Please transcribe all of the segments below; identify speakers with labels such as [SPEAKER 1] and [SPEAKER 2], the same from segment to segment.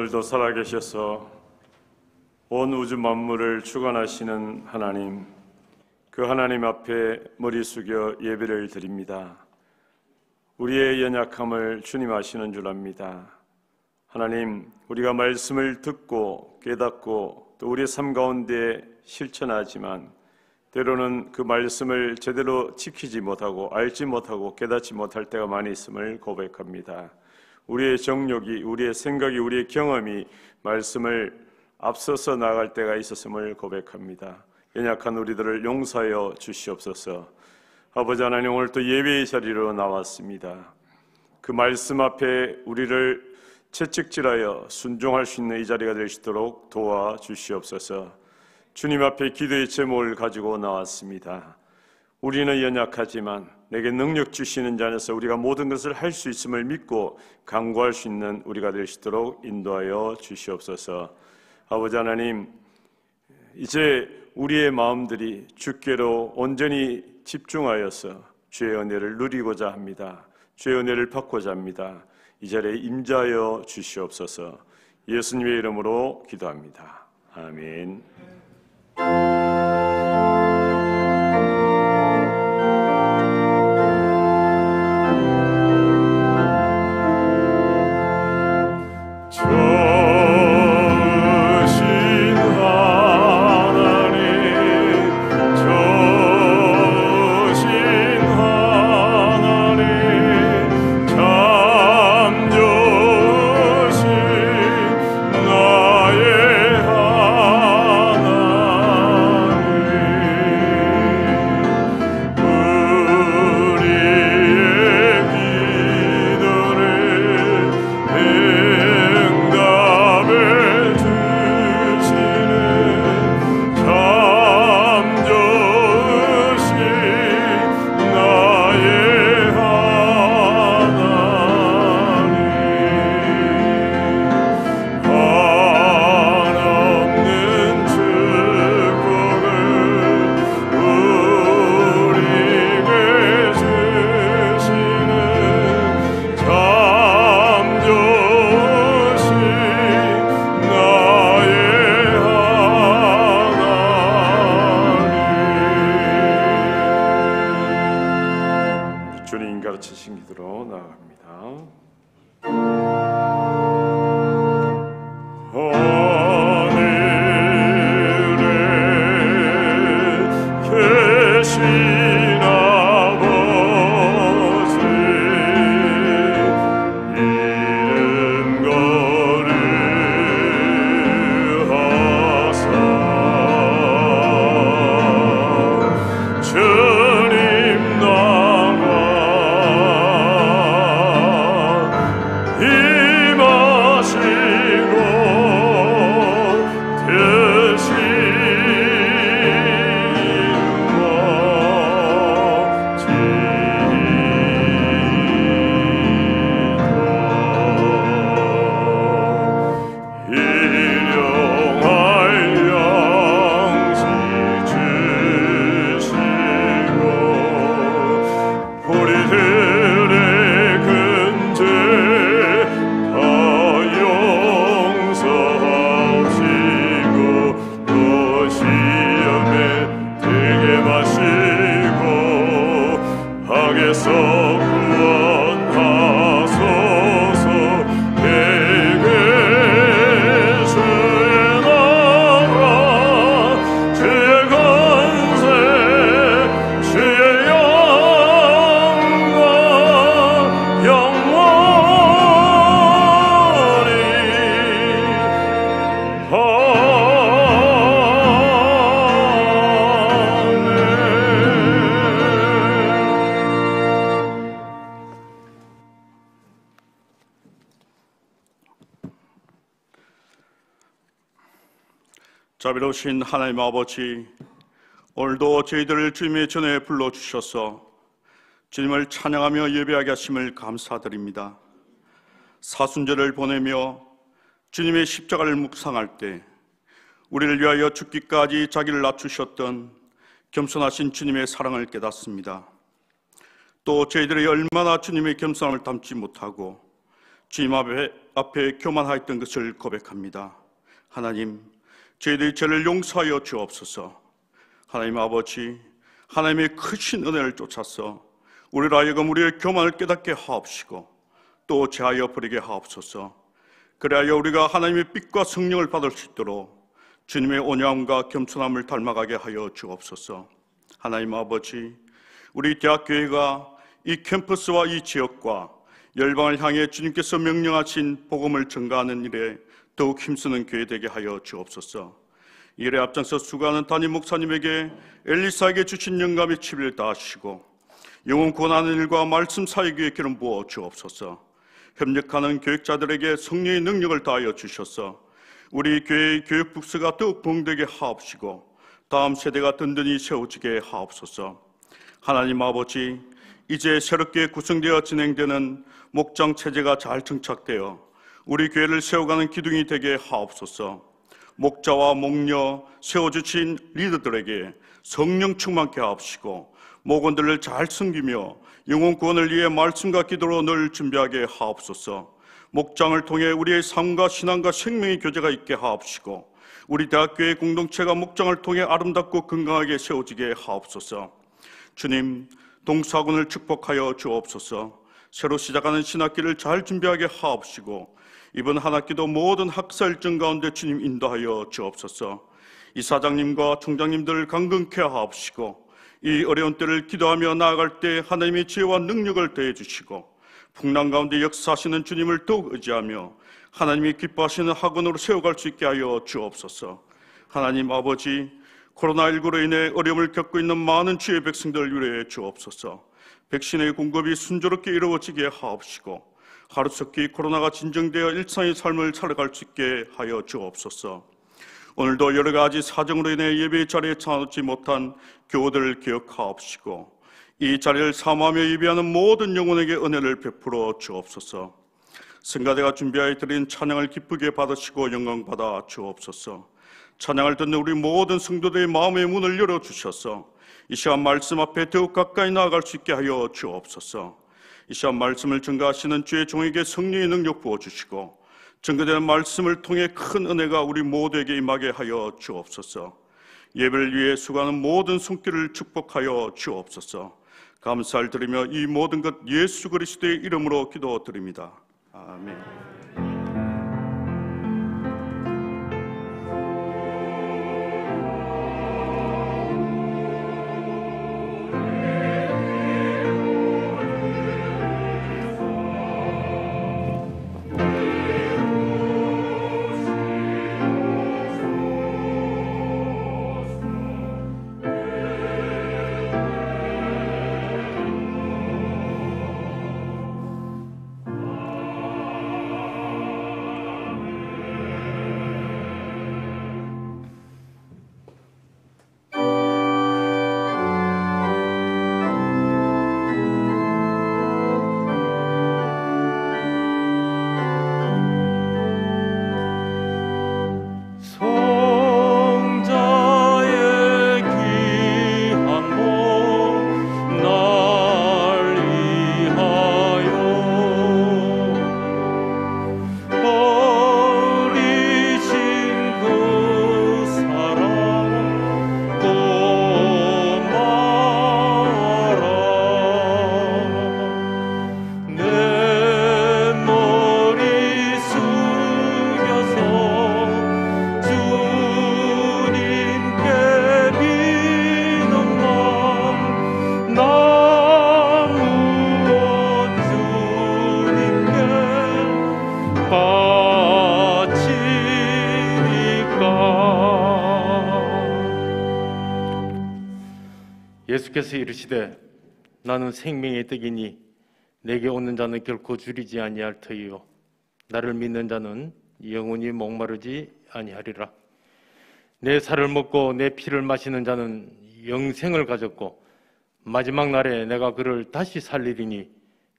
[SPEAKER 1] 오늘도 살아계셔서 온 우주 만물을 주관하시는 하나님, 그 하나님 앞에 머리 숙여 예배를 드립니다. 우리의 연약함을 주님 아시는 줄 압니다. 하나님, 우리가 말씀을 듣고 깨닫고 또 우리의 삶 가운데 실천하지만 때로는 그 말씀을 제대로 지키지 못하고 알지 못하고 깨닫지 못할 때가 많이 있음을 고백합니다. 우리의 정욕이, 우리의 생각이, 우리의 경험이 말씀을 앞서서 나갈 때가 있었음을 고백합니다. 연약한 우리들을 용서하여 주시옵소서. 아버지 하나님, 오늘 또 예배의 자리로 나왔습니다. 그 말씀 앞에 우리를 채찍질하여 순종할 수 있는 이 자리가 될 수 있도록 도와주시옵소서. 주님 앞에 기도의 제목을 가지고 나왔습니다. 우리는 연약하지만 내게 능력 주시는 자 안에서 우리가 모든 것을 할 수 있음을 믿고 간구할 수 있는 우리가 될 수 있도록 인도하여 주시옵소서. 아버지 하나님, 이제 우리의 마음들이 주께로 온전히 집중하여서 주의 은혜를 누리고자 합니다. 주의 은혜를 받고자 합니다. 이 자리에 임재하여 주시옵소서. 예수님의 이름으로 기도합니다. 아멘.
[SPEAKER 2] 자비로우신 하나님 아버지, 오늘도 저희들을 주님의 전에 불러주셔서 주님을 찬양하며 예배하게 하심을 감사드립니다. 사순절을 보내며 주님의 십자가를 묵상할 때 우리를 위하여 죽기까지 자기를 낮추셨던 겸손하신 주님의 사랑을 깨닫습니다. 또 저희들이 얼마나 주님의 겸손함을 담지 못하고 주님 앞에 교만하였던 것을 고백합니다. 하나님, 저희들의 죄를 용서하여 주옵소서. 하나님 아버지, 하나님의 크신 은혜를 쫓아서 우리로 하여금 우리의 교만을 깨닫게 하옵시고 또 제하여 버리게 하옵소서. 그래야 우리가 하나님의 빛과 성령을 받을 수 있도록 주님의 온유함과 겸손함을 닮아가게 하여 주옵소서. 하나님 아버지, 우리 대학교회가 이 캠퍼스와 이 지역과 열방을 향해 주님께서 명령하신 복음을 전가하는 일에 더욱 힘쓰는 교회 되게 하여 주옵소서. 이 일에 앞장서 수고하는 담임 목사님에게 엘리사에게 주신 영감의 치비를 다하시고 영혼 구원하는 일과 말씀 사역의 기름 부어 주옵소서. 협력하는 교육자들에게 성령의 능력을 다하여 주셔서 우리 교회의 교육 부스가 더욱 부흥되게 하옵시고 다음 세대가 든든히 세워지게 하옵소서. 하나님 아버지, 이제 새롭게 구성되어 진행되는 목장 체제가 잘 정착되어 우리 교회를 세워가는 기둥이 되게 하옵소서. 목자와 목녀 세워주신 리더들에게 성령 충만케 하옵시고 목원들을 잘 섬기며 영혼 구원을 위해 말씀과 기도로 늘 준비하게 하옵소서. 목장을 통해 우리의 삶과 신앙과 생명의 교제가 있게 하옵시고 우리 대학교의 공동체가 목장을 통해 아름답고 건강하게 세워지게 하옵소서. 주님, 동사군을 축복하여 주옵소서. 새로 시작하는 신학기를 잘 준비하게 하옵시고 이번 한 학기도 모든 학사 일정 가운데 주님 인도하여 주옵소서. 이사장님과 총장님들을 강건케 하옵시고 이 어려운 때를 기도하며 나아갈 때 하나님의 지혜와 능력을 더해 주시고 풍랑 가운데 역사하시는 주님을 더욱 의지하며 하나님이 기뻐하시는 학원으로 세워갈 수 있게 하여 주옵소서. 하나님 아버지, 코로나19로 인해 어려움을 겪고 있는 많은 주의 백성들을 위로해 주옵소서. 백신의 공급이 순조롭게 이루어지게 하옵시고 하루속히 코로나가 진정되어 일상의 삶을 살아갈 수 있게 하여 주옵소서. 오늘도 여러 가지 사정으로 인해 예배 자리에 참여하지 못한 교우들을 기억하옵시고 이 자리를 사모하며 예배하는 모든 영혼에게 은혜를 베풀어 주옵소서. 성가대가 준비하여 드린 찬양을 기쁘게 받으시고 영광 받아 주옵소서. 찬양을 듣는 우리 모든 성도들의 마음의 문을 열어주셔서 이 시간 말씀 앞에 더욱 가까이 나아갈 수 있게 하여 주옵소서. 이 시간 말씀을 증거하시는 주의 종에게 성령의 능력 부어주시고 증거되는 말씀을 통해 큰 은혜가 우리 모두에게 임하게 하여 주옵소서. 예배를 위해 수고하는 모든 손길을 축복하여 주옵소서. 감사를 드리며 이 모든 것 예수 그리스도의 이름으로 기도드립니다. 아멘.
[SPEAKER 3] 예수께서 이르시되 나는 생명의 떡이니 내게 오는 자는 결코 줄이지 아니할 터이요 나를 믿는 자는 영원히 목마르지 아니하리라. 내 살을 먹고 내 피를 마시는 자는 영생을 가졌고 마지막 날에 내가 그를 다시 살리리니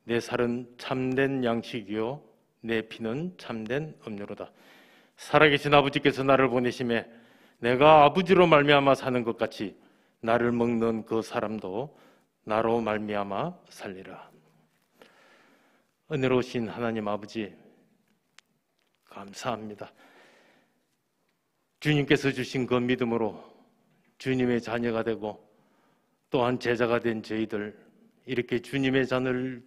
[SPEAKER 3] 내 살은 참된 양식이요 내 피는 참된 음료로다. 살아계신 아버지께서 나를 보내심에 내가 아버지로 말미암아 사는 것 같이 나를 먹는 그 사람도 나로 말미암아 살리라. 은혜로우신 하나님 아버지, 감사합니다. 주님께서 주신 그 믿음으로 주님의 자녀가 되고 또한 제자가 된 저희들, 이렇게 주님의 잔을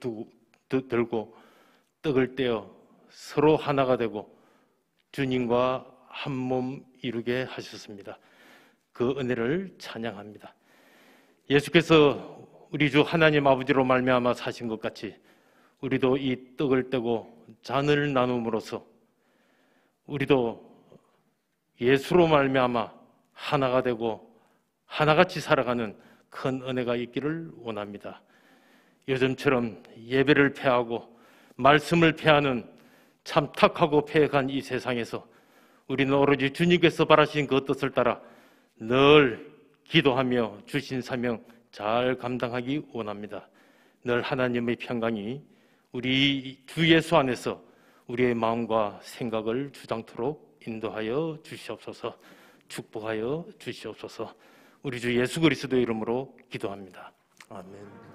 [SPEAKER 3] 들고 떡을 떼어 서로 하나가 되고 주님과 한 몸 이루게 하셨습니다. 그 은혜를 찬양합니다. 예수께서 우리 주 하나님 아버지로 말미암아 사신 것 같이 우리도 이 떡을 떼고 잔을 나눔으로써 우리도 예수로 말미암아 하나가 되고 하나같이 살아가는 큰 은혜가 있기를 원합니다. 요즘처럼 예배를 폐하고 말씀을 폐하는 참 탁하고 폐역한 이 세상에서 우리는 오로지 주님께서 바라신 그 뜻을 따라 늘 기도하며 주신 사명 잘 감당하기 원합니다. 늘 하나님의 평강이 우리 주 예수 안에서 우리의 마음과 생각을 주장토록 인도하여 주시옵소서. 축복하여 주시옵소서. 우리 주 예수 그리스도의 이름으로 기도합니다. 아멘.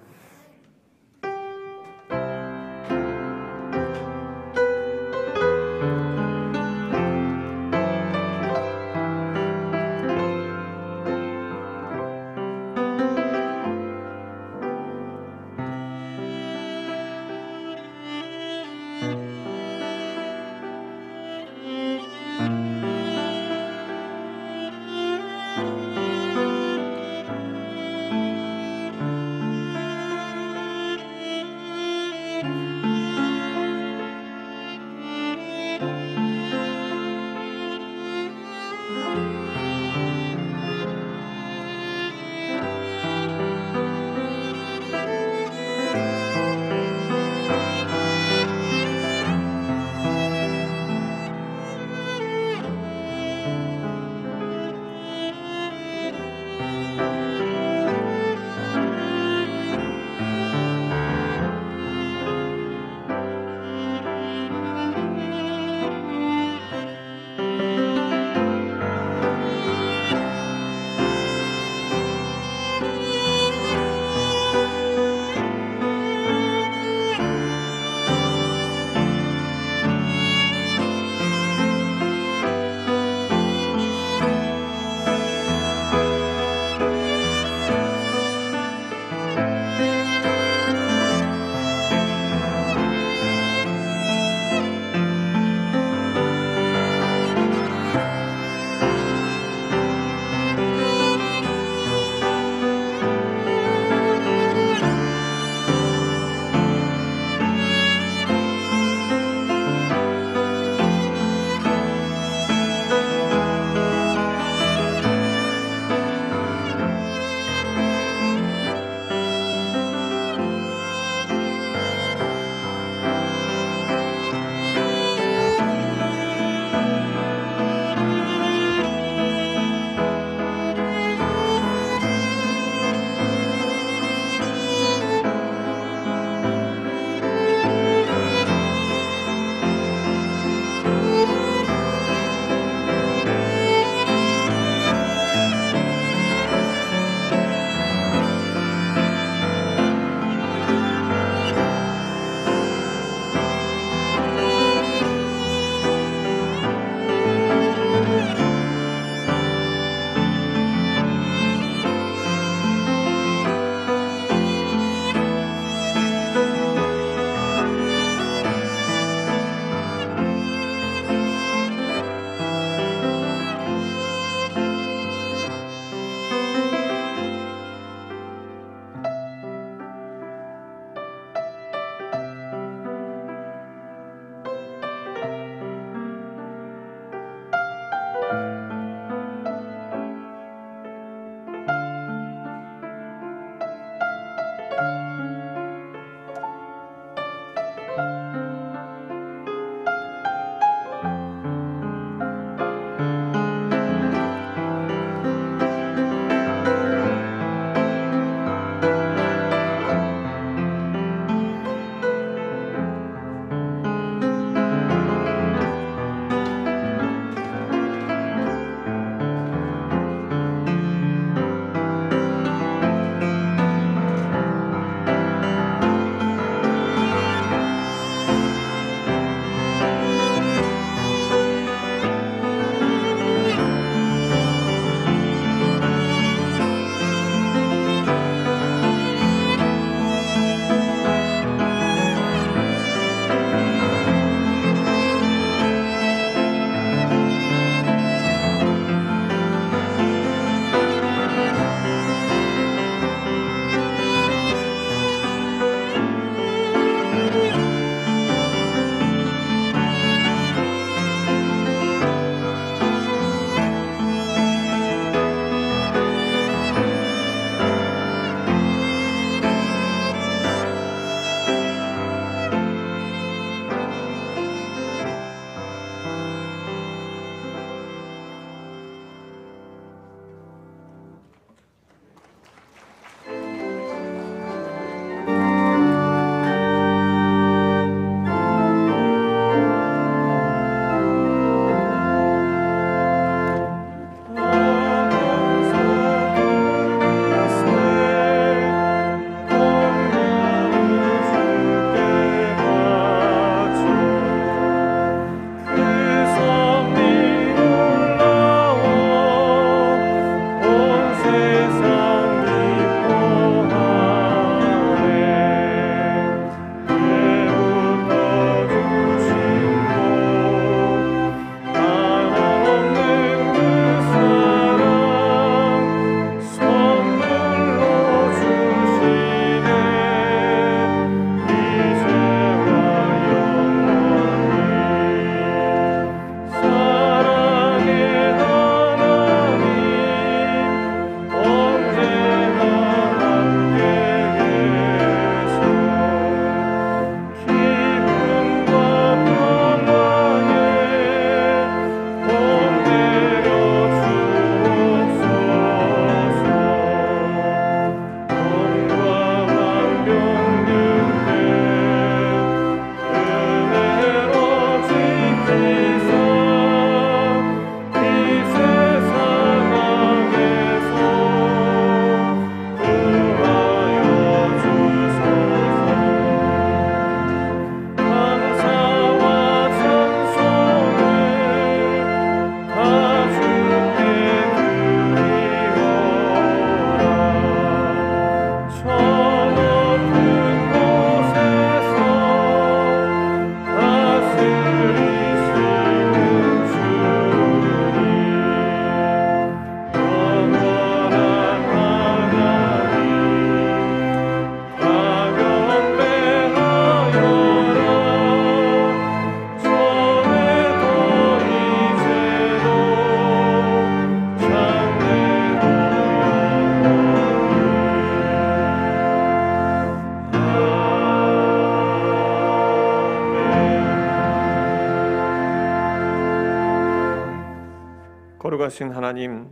[SPEAKER 4] 거룩하신 하나님,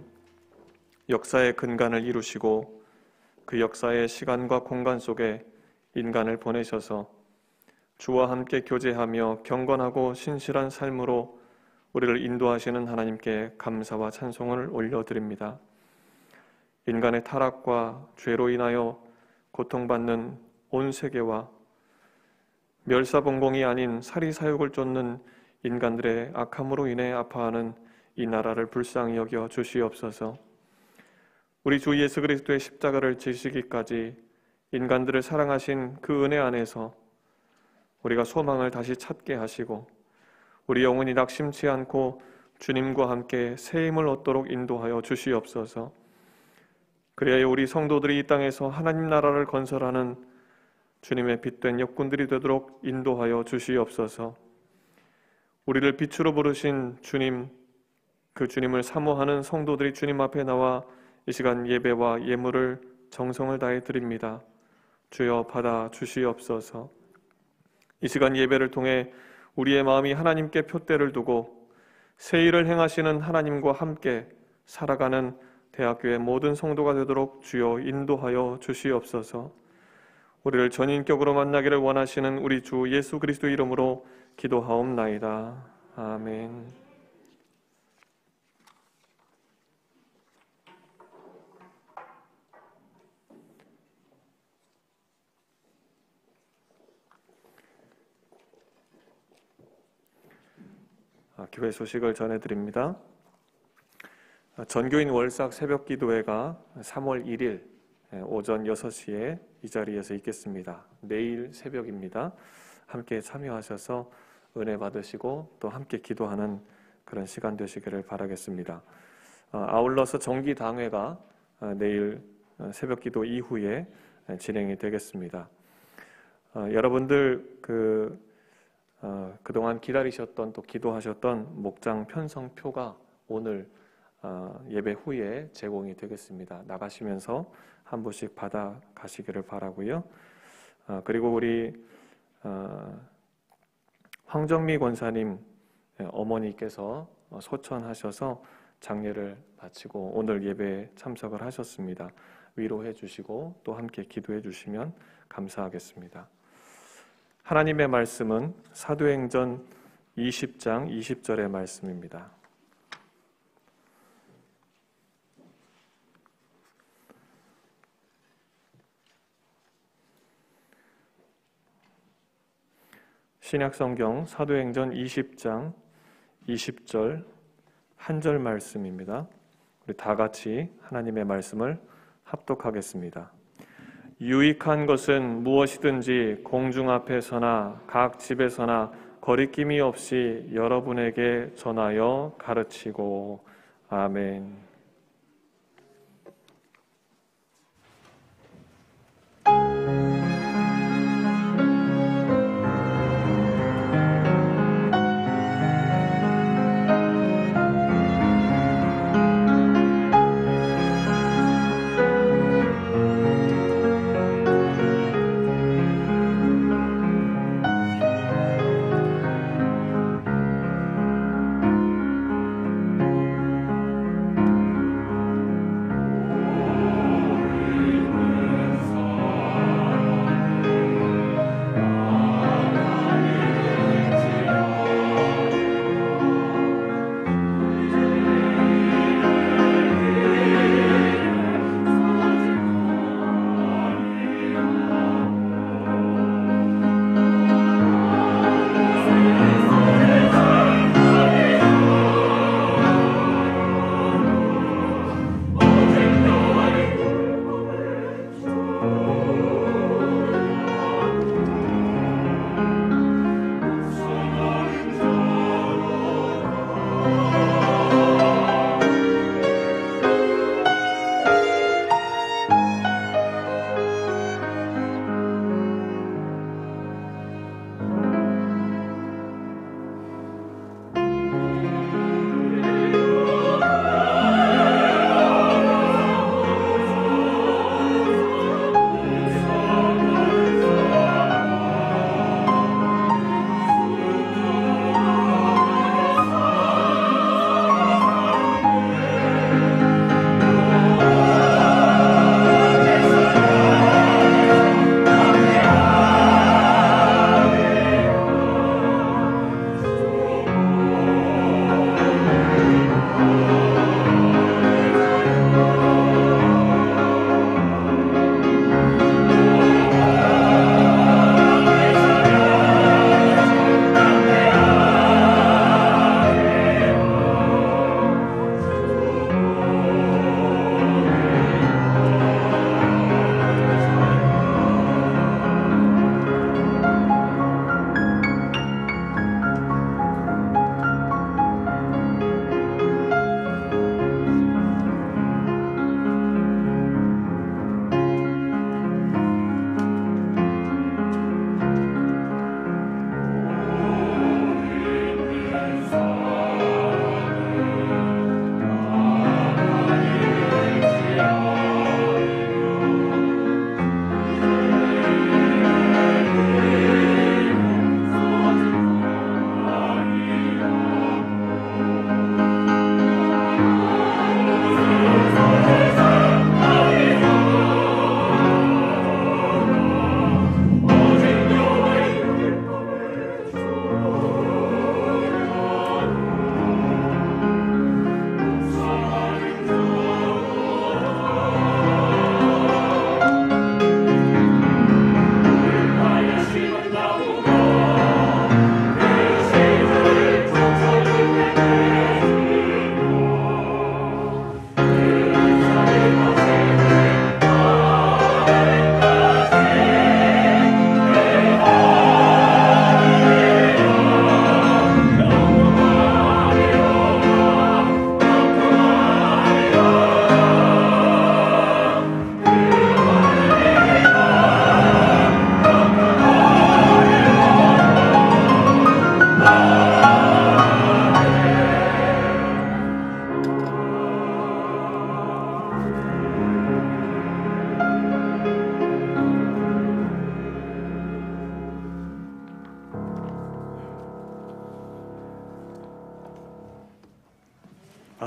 [SPEAKER 4] 역사의 근간을 이루시고 그 역사의 시간과 공간 속에 인간을 보내셔서 주와 함께 교제하며 경건하고 신실한 삶으로 우리를 인도하시는 하나님께 감사와 찬송을 올려드립니다. 인간의 타락과 죄로 인하여 고통받는 온 세계와 멸사봉공이 아닌 사리사욕을 쫓는 인간들의 악함으로 인해 아파하는 이 나라를 불쌍히 여겨 주시옵소서. 우리 주 예수 그리스도의 십자가를 지시기까지 인간들을 사랑하신 그 은혜 안에서 우리가 소망을 다시 찾게 하시고 우리 영혼이 낙심치 않고 주님과 함께 새 힘을 얻도록 인도하여 주시옵소서. 그래야 우리 성도들이 이 땅에서 하나님 나라를 건설하는 주님의 빛된 역군들이 되도록 인도하여 주시옵소서. 우리를 빛으로 부르신 주님, 그 주님을 사모하는 성도들이 주님 앞에 나와 이 시간 예배와 예물을 정성을 다해 드립니다. 주여 받아 주시옵소서. 이 시간 예배를 통해 우리의 마음이 하나님께 표대를 두고 새 일을 행하시는 하나님과 함께 살아가는 대학교의 모든 성도가 되도록 주여 인도하여 주시옵소서. 우리를 전인격으로 만나기를 원하시는 우리 주 예수 그리스도 이름으로 기도하옵나이다. 아멘. 교회 소식을 전해드립니다. 전교인 월삭 새벽기도회가 3월 1일 오전 6시에 이 자리에서 있겠습니다. 내일 새벽입니다. 함께 참여하셔서 은혜 받으시고 또 함께 기도하는 그런 시간 되시기를 바라겠습니다. 아울러서 정기당회가 내일 새벽기도 이후에 진행이 되겠습니다. 여러분들 그동안 기다리셨던 또 기도하셨던 목장 편성표가 오늘 예배 후에 제공이 되겠습니다. 나가시면서 한 부씩 받아 가시기를 바라고요. 그리고 우리 황정미 권사님 어머니께서 소천하셔서 장례를 마치고 오늘 예배에 참석을 하셨습니다. 위로해 주시고 또 함께 기도해 주시면 감사하겠습니다. 하나님의 말씀은 사도행전 20장 20절의 말씀입니다. 신약성경 사도행전 20장 20절 한 절 말씀입니다. 우리 다 같이 하나님의 말씀을 합독하겠습니다. 유익한 것은 무엇이든지 공중 앞에서나 각 집에서나 거리낌이 없이 여러분에게 전하여 가르치고. 아멘.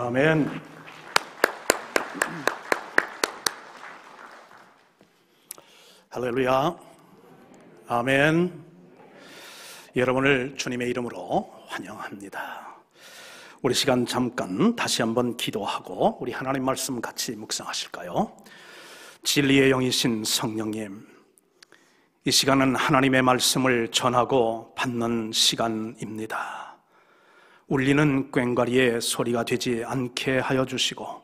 [SPEAKER 5] 아멘. 할렐루야. 아멘. 여러분을 주님의 이름으로 환영합니다. 우리 시간 잠깐 다시 한번 기도하고 우리 하나님 말씀 같이 묵상하실까요? 진리의 영이신 성령님, 이 시간은 하나님의 말씀을 전하고 받는 시간입니다. 울리는 꽹과리의 소리가 되지 않게 하여 주시고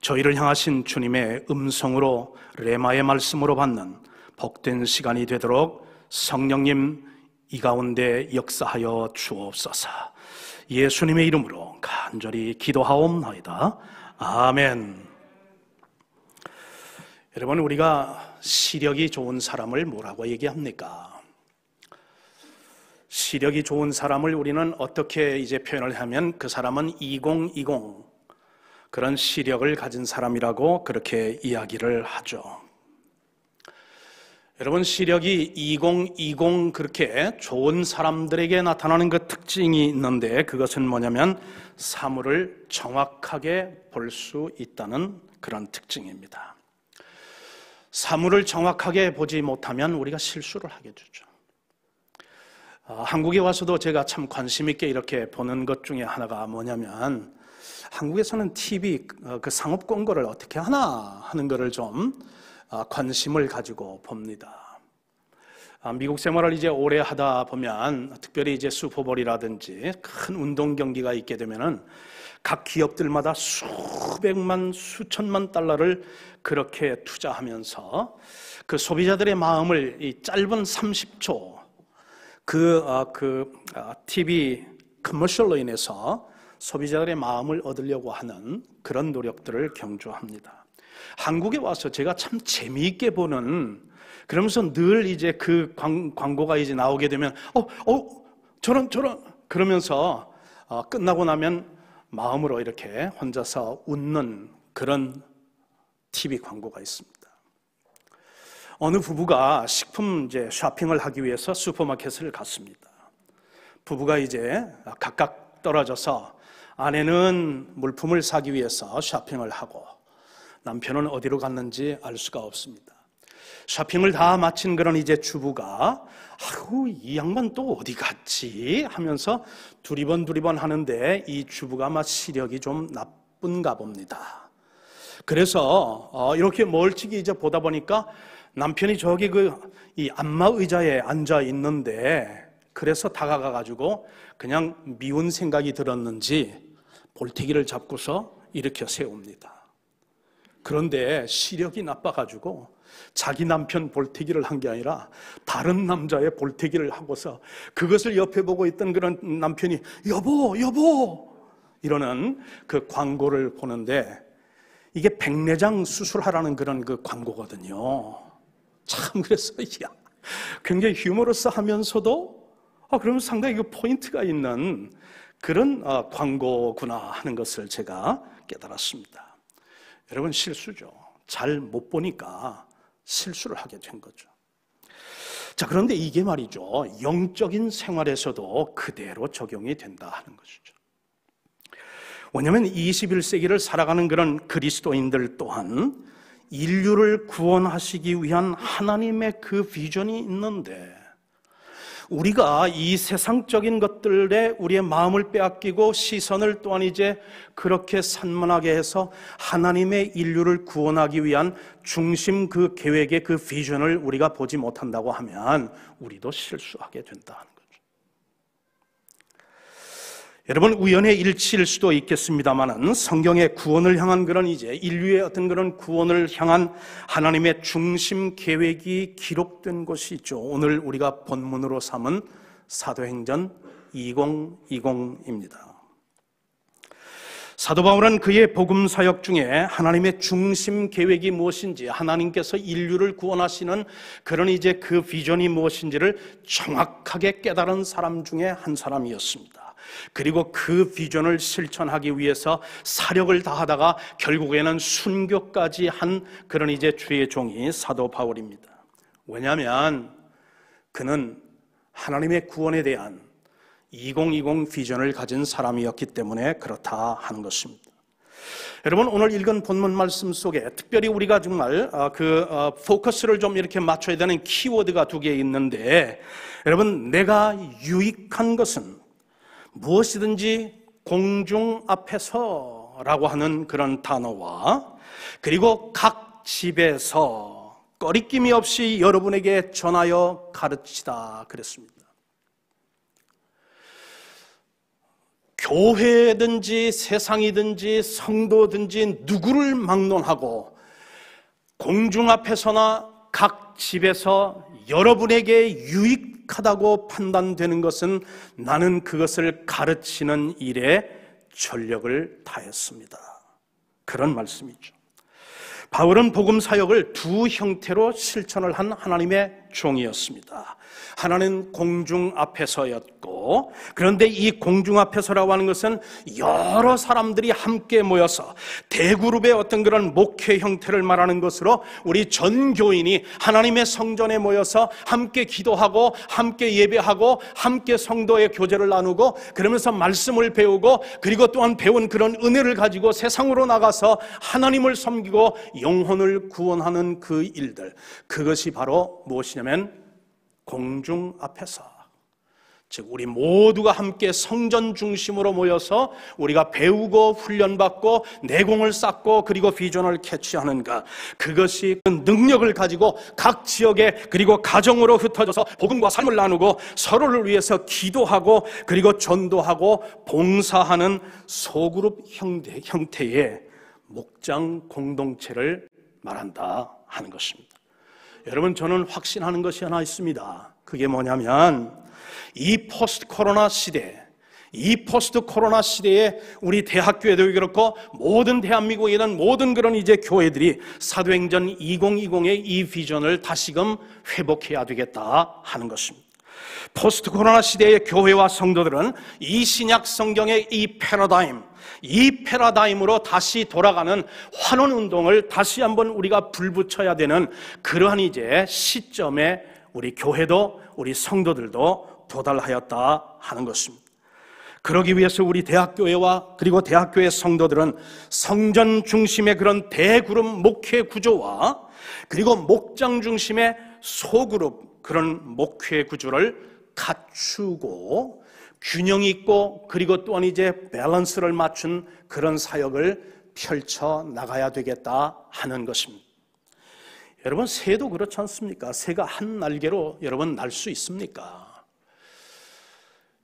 [SPEAKER 5] 저희를 향하신 주님의 음성으로 레마의 말씀으로 받는 복된 시간이 되도록 성령님 이 가운데 역사하여 주옵소서. 예수님의 이름으로 간절히 기도하옵나이다. 아멘. 여러분, 우리가 시력이 좋은 사람을 뭐라고 얘기합니까? 시력이 좋은 사람을 우리는 어떻게 이제 표현을 하면 그 사람은 2020 그런 시력을 가진 사람이라고 그렇게 이야기를 하죠. 여러분, 시력이 2020 그렇게 좋은 사람들에게 나타나는 그 특징이 있는데 그것은 뭐냐면 사물을 정확하게 볼 수 있다는 그런 특징입니다. 사물을 정확하게 보지 못하면 우리가 실수를 하게 되죠. 한국에 와서도 제가 참 관심 있게 이렇게 보는 것 중에 하나가 뭐냐면 한국에서는 TV 그 상업 광고를 어떻게 하나 하는 것을 좀 관심을 가지고 봅니다. 미국 생활을 이제 오래 하다 보면 특별히 이제 슈퍼볼이라든지 큰 운동 경기가 있게 되면은 각 기업들마다 수백만 수천만 달러를 그렇게 투자하면서 그 소비자들의 마음을 이 짧은 30초 TV 커머셜로 인해서 소비자들의 마음을 얻으려고 하는 그런 노력들을 경주합니다. 한국에 와서 제가 참 재미있게 보는, 그러면서 늘 이제 그 광고가 이제 나오게 되면 저런 그러면서 끝나고 나면 마음으로 이렇게 혼자서 웃는 그런 TV 광고가 있습니다. 어느 부부가 식품 이제 쇼핑을 하기 위해서 슈퍼마켓을 갔습니다. 부부가 이제 각각 떨어져서 아내는 물품을 사기 위해서 쇼핑을 하고 남편은 어디로 갔는지 알 수가 없습니다. 쇼핑을 다 마친 그런 이제 주부가 이 양반 또 어디 갔지 하면서 두리번 하는데 이 주부가 아마 시력이 좀 나쁜가 봅니다. 그래서 이렇게 멀찍이 이제 보다 보니까 남편이 저기 이 안마 의자에 앉아 있는데, 그래서 다가가 가지고 그냥 미운 생각이 들었는지 볼태기를 잡고서 일으켜 세웁니다. 그런데 시력이 나빠가지고 자기 남편 볼태기를 한 게 아니라 다른 남자의 볼태기를 하고서 그것을 옆에 보고 있던 그런 남편이 여보 이러는 그 광고를 보는데, 이게 백내장 수술하라는 그런 그 광고거든요. 참, 그래서 굉장히 휴머러스하면서도 그러면 상당히 그 포인트가 있는 그런 광고구나 하는 것을 제가 깨달았습니다. 여러분, 실수죠. 잘 못 보니까 실수를 하게 된 거죠. 자, 그런데 이게 말이죠, 영적인 생활에서도 그대로 적용이 된다 하는 것이죠. 왜냐하면 21세기를 살아가는 그런 그리스도인들 또한 인류를 구원하시기 위한 하나님의 그 비전이 있는데, 우리가 이 세상적인 것들에 우리의 마음을 빼앗기고 시선을 또한 이제 그렇게 산만하게 해서 하나님의 인류를 구원하기 위한 중심 그 계획의 그 비전을 우리가 보지 못한다고 하면 우리도 실수하게 된다는 거죠. 여러분, 우연의 일치일 수도 있겠습니다만은 성경의 구원을 향한 그런 이제 인류의 어떤 그런 구원을 향한 하나님의 중심 계획이 기록된 것이 있죠. 오늘 우리가 본문으로 삼은 사도행전 2020입니다. 사도 바울은 그의 복음 사역 중에 하나님의 중심 계획이 무엇인지, 하나님께서 인류를 구원하시는 그런 이제 그 비전이 무엇인지를 정확하게 깨달은 사람 중에 한 사람이었습니다. 그리고 그 비전을 실천하기 위해서 사력을 다하다가 결국에는 순교까지 한 그런 이제 주의 종이 사도 바울입니다. 왜냐하면 그는 하나님의 구원에 대한 2020 비전을 가진 사람이었기 때문에 그렇다 하는 것입니다. 여러분, 오늘 읽은 본문 말씀 속에 특별히 우리가 정말 포커스를 좀 이렇게 맞춰야 되는 키워드가 두 개 있는데, 여러분, 내가 유익한 것은 무엇이든지 공중 앞에서라고 하는 그런 단어와, 그리고 각 집에서 꺼리낌이 없이 여러분에게 전하여 가르치다 그랬습니다. 교회든지 세상이든지 성도든지 누구를 막론하고 공중 앞에서나 각 집에서 여러분에게 유익하다고 판단되는 것은 나는 그것을 가르치는 일에 전력을 다했습니다. 그런 말씀이죠. 바울은 복음 사역을 두 형태로 실천을 한 하나님의 종이었습니다. 하나는 공중 앞에서였고, 그런데 이 공중 앞에서라고 하는 것은 여러 사람들이 함께 모여서 대그룹의 어떤 그런 목회 형태를 말하는 것으로 우리 전 교인이 하나님의 성전에 모여서 함께 기도하고 함께 예배하고 함께 성도의 교제를 나누고 그러면서 말씀을 배우고, 그리고 또한 배운 그런 은혜를 가지고 세상으로 나가서 하나님을 섬기고 영혼을 구원하는 그 일들, 그것이 바로 무엇이냐면 공중 앞에서, 즉 우리 모두가 함께 성전 중심으로 모여서 우리가 배우고 훈련받고 내공을 쌓고 그리고 비전을 캐치하는 것, 그것이 그 능력을 가지고 각 지역에 그리고 가정으로 흩어져서 복음과 삶을 나누고 서로를 위해서 기도하고 그리고 전도하고 봉사하는 소그룹 형태의 목장 공동체를 말한다 하는 것입니다. 여러분, 저는 확신하는 것이 하나 있습니다. 그게 뭐냐면 이 포스트 코로나 시대에 우리 대학교에도 그렇고 모든 대한민국에 있는 모든 그런 이제 교회들이 사도행전 2020의 이 비전을 다시금 회복해야 되겠다 하는 것입니다. 포스트 코로나 시대의 교회와 성도들은 이 신약 성경의 이 패러다임으로 다시 돌아가는 환원 운동을 다시 한번 우리가 불붙여야 되는 그러한 이제 시점에 우리 교회도 우리 성도들도 도달하였다 하는 것입니다. 그러기 위해서 우리 대학교회와 그리고 대학교의 성도들은 성전 중심의 그런 대그룹 목회 구조와 그리고 목장 중심의 소그룹 그런 목회 구조를 갖추고 균형 있고 그리고 또한 이제 밸런스를 맞춘 그런 사역을 펼쳐 나가야 되겠다 하는 것입니다. 여러분, 새도 그렇지 않습니까? 새가 한 날개로 여러분 날 수 있습니까?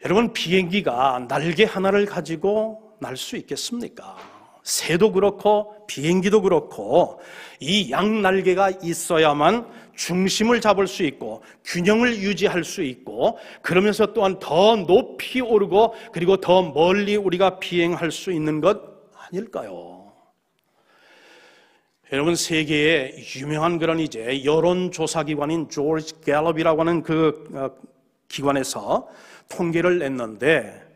[SPEAKER 5] 여러분, 비행기가 날개 하나를 가지고 날 수 있겠습니까? 새도 그렇고 비행기도 그렇고 이 양날개가 있어야만 중심을 잡을 수 있고 균형을 유지할 수 있고 그러면서 또한 더 높이 오르고 그리고 더 멀리 우리가 비행할 수 있는 것 아닐까요? 여러분, 세계의 유명한 그런 이제 여론조사기관인 조지 갤럽이라고 하는 그 기관에서 통계를 냈는데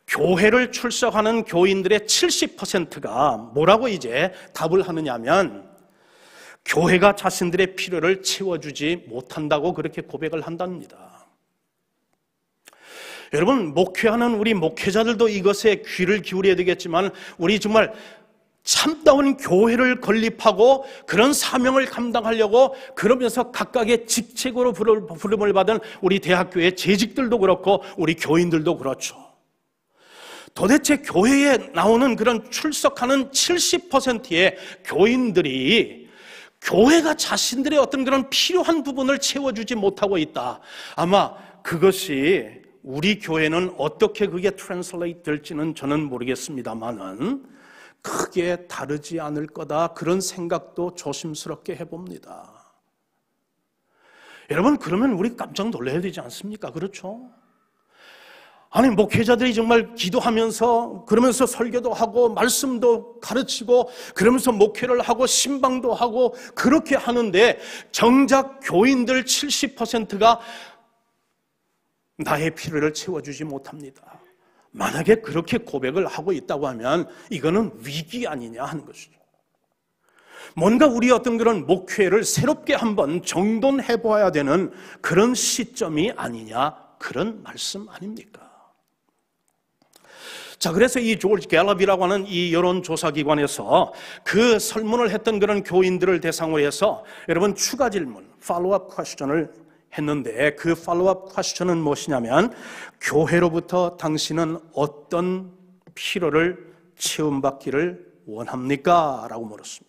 [SPEAKER 5] 교회를 출석하는 교인들의 70%가 뭐라고 이제 답을 하느냐면 교회가 자신들의 필요를 채워주지 못한다고 그렇게 고백을 한답니다. 여러분, 목회하는 우리 목회자들도 이것에 귀를 기울여야 되겠지만 우리 정말 참다운 교회를 건립하고 그런 사명을 감당하려고 그러면서 각각의 직책으로 부름을 받은 우리 대학교의 재직들도 그렇고 우리 교인들도 그렇죠. 도대체 교회에 나오는 그런 출석하는 70%의 교인들이 교회가 자신들의 어떤 그런 필요한 부분을 채워주지 못하고 있다. 아마 그것이 우리 교회는 어떻게 그게 트랜슬레이트 될지는 저는 모르겠습니다만은 크게 다르지 않을 거다, 그런 생각도 조심스럽게 해봅니다. 여러분, 그러면 우리 깜짝 놀라야 되지 않습니까? 그렇죠? 아니, 목회자들이 정말 기도하면서 그러면서 설교도 하고 말씀도 가르치고 그러면서 목회를 하고 신방도 하고 그렇게 하는데 정작 교인들 70%가 나의 필요를 채워주지 못합니다. 만약에 그렇게 고백을 하고 있다고 하면 이거는 위기 아니냐 하는 것이죠. 뭔가 우리 어떤 그런 목회를 새롭게 한번 정돈해 보아야 되는 그런 시점이 아니냐, 그런 말씀 아닙니까? 자, 그래서 이 조지 갤럽이라고 하는 이 여론조사기관에서 그 설문을 했던 그런 교인들을 대상으로 해서 여러분 추가 질문, 팔로우업 퀘스천을 했는데 그 팔로우업 퀘스천은 무엇이냐면 교회로부터 당신은 어떤 필요를 채움받기를 원합니까? 라고 물었습니다.